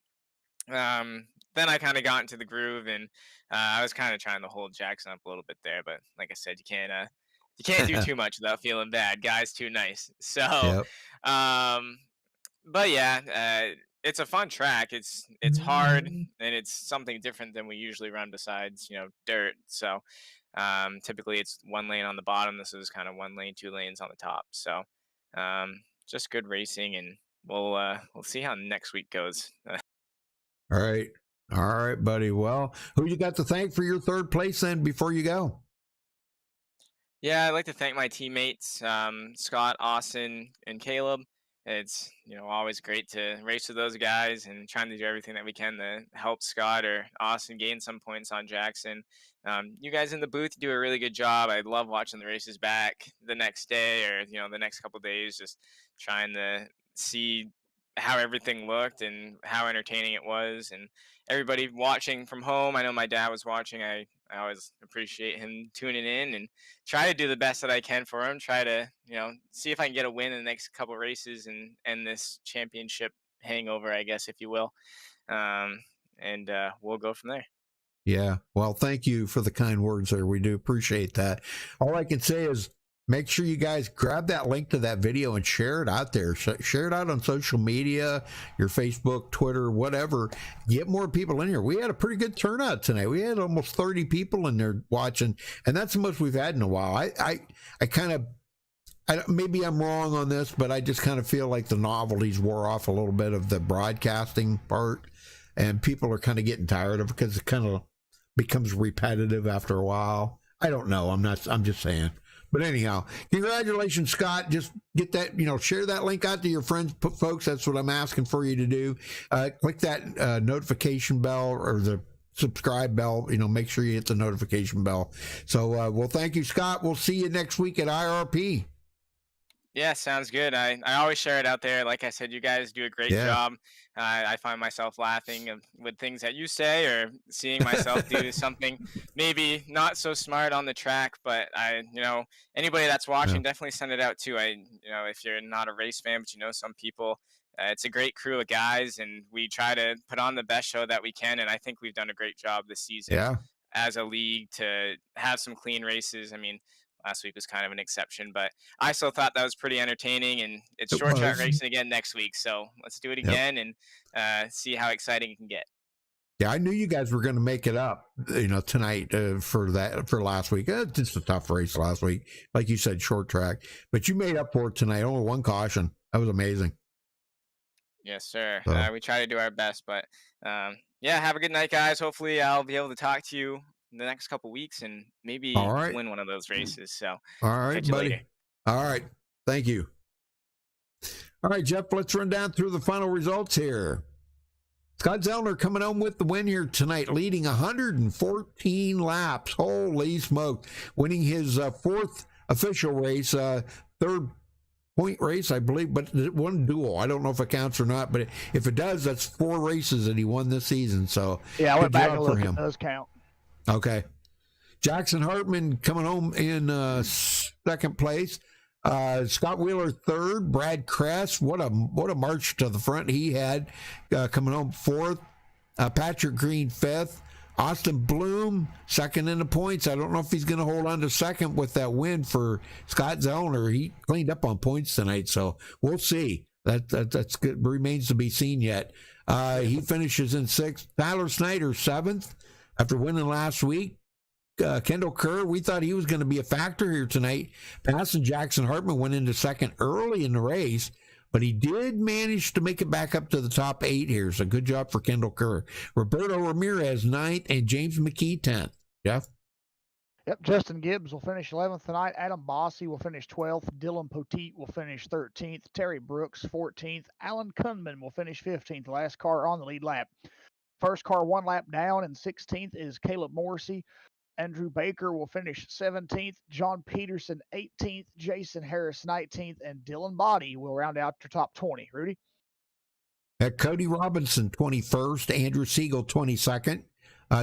then I kind of got into the groove, and I was kind of trying to hold Jackson up a little bit there. But like I said, you can't do too much without feeling bad. Guy's too nice. So. Yep. Um, but yeah, it's a fun track. It's hard and it's something different than we usually run besides dirt. So typically it's one lane on the bottom. This is kind of one lane, two lanes on the top. So just good racing, and we'll see how next week goes. All right. All right, buddy. Well, who you got to thank for your third place then before you go? Yeah, I'd like to thank my teammates, Scott, Austin, and Caleb. It's always great to race with those guys and trying to do everything that we can to help Scott or Austin gain some points on Jackson. You guys in the booth do a really good job. I love watching the races back the next day or the next couple days, just trying to see how everything looked and how entertaining it was, and everybody watching from home. I know my dad was watching. I always appreciate him tuning in and try to do the best that I can for him. Try to, see if I can get a win in the next couple races and end this championship hangover, I guess, if you will. And we'll go from there. Yeah. Well, thank you for the kind words there. We do appreciate that. All I can say is make sure you guys grab that link to that video and share it out there. Share it out on social media, your Facebook, Twitter, whatever. Get more people in here. We had a pretty good turnout tonight. We had almost 30 people in there watching, and that's the most we've had in a while. I kind of, maybe I'm wrong on this, but I just kind of feel like the novelties wore off a little bit of the broadcasting part, and people are kind of getting tired of it because it kind of becomes repetitive after a while. I don't know. I'm just saying. But anyhow, congratulations, Scott. Just get that, share that link out to your friends, folks. That's what I'm asking for you to do. Click that notification bell or the subscribe bell. Make sure you hit the notification bell. So, well, thank you, Scott. We'll see you next week at IRP. Yeah, sounds good. I always share it out there. Like I said, you guys do a great job. I find myself laughing with things that you say or seeing myself do something maybe not so smart on the track. But anybody that's watching, definitely send it out too. If you're not a race fan, but some people, it's a great crew of guys, and we try to put on the best show that we can. And I think we've done a great job this season as a league to have some clean races. I mean, last week was kind of an exception, but I still thought that was pretty entertaining, and it's short track racing again next week. So let's do it again and see how exciting it can get. Yeah, I knew you guys were going to make it up, tonight for last week. It's just a tough race last week. Like you said, short track, but you made up for it tonight. Only one caution. That was amazing. Yes, sir. We try to do our best, but have a good night, guys. Hopefully I'll be able to talk to you in the next couple weeks and maybe win one of those races. So all right, catch you buddy. later. All right. Thank you. All right, Jeff, let's run down through the final results here. Scott Zellner coming home with the win here tonight, leading 114 laps. Holy smoke. Winning his fourth official race, third point race, I believe, but it won dual. I don't know if it counts or not, but if it does, that's 4 races that he won this season. So yeah, I went back job and for looked. him. It does count. Okay. Jackson Hartman coming home in second place. Scott Wheeler third. Brad Kress, what a march to the front he had, coming home fourth. Patrick Green fifth. Austin Bloom second in the points. I don't know if he's going to hold on to second with that win for Scott Zellner. He cleaned up on points tonight, so we'll see. That's good. Remains to be seen yet. He finishes in sixth. Tyler Snyder seventh after winning last week. Kendall Kerr, we thought he was going to be a factor here tonight. Passing Jackson Hartman went into second early in the race, but he did manage to make it back up to the top 8 here. So good job for Kendall Kerr. Roberto Ramirez 9th and James McKee 10th. Jeff? Yep, Justin Gibbs will finish 11th tonight. Adam Bossy will finish 12th. Dylan Poteet will finish 13th. Terry Brooks 14th. Alan Kunman will finish 15th. Last car on the lead lap. First car 1 lap down, and 16th is Caleb Morrissey. Andrew Baker will finish 17th. John Peterson 18th. Jason Harris 19th. And Dylan Body will round out your top 20. Rudy? Cody Robinson, 21st. Andrew Siegel, 22nd.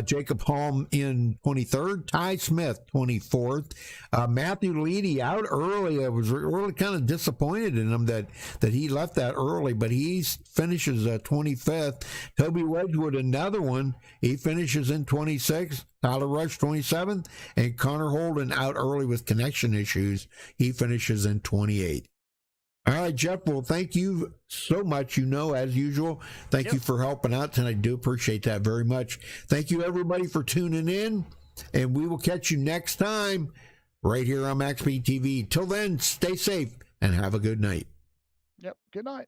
Jacob Holm in 23rd. Ty Smith, 24th. Matthew Leedy out early. I was really kind of disappointed in him that he left that early, but he finishes 25th. Toby Wedgwood, another one. He finishes in 26th. Tyler Rush, 27th. And Connor Holden out early with connection issues. He finishes in 28th. All right, Jeff. Well, thank you so much. As usual, thank you for helping out tonight. I do appreciate that very much. Thank you, everybody, for tuning in, and we will catch you next time right here on MaxspeedTV. Till then, stay safe and have a good night. Yep. Good night.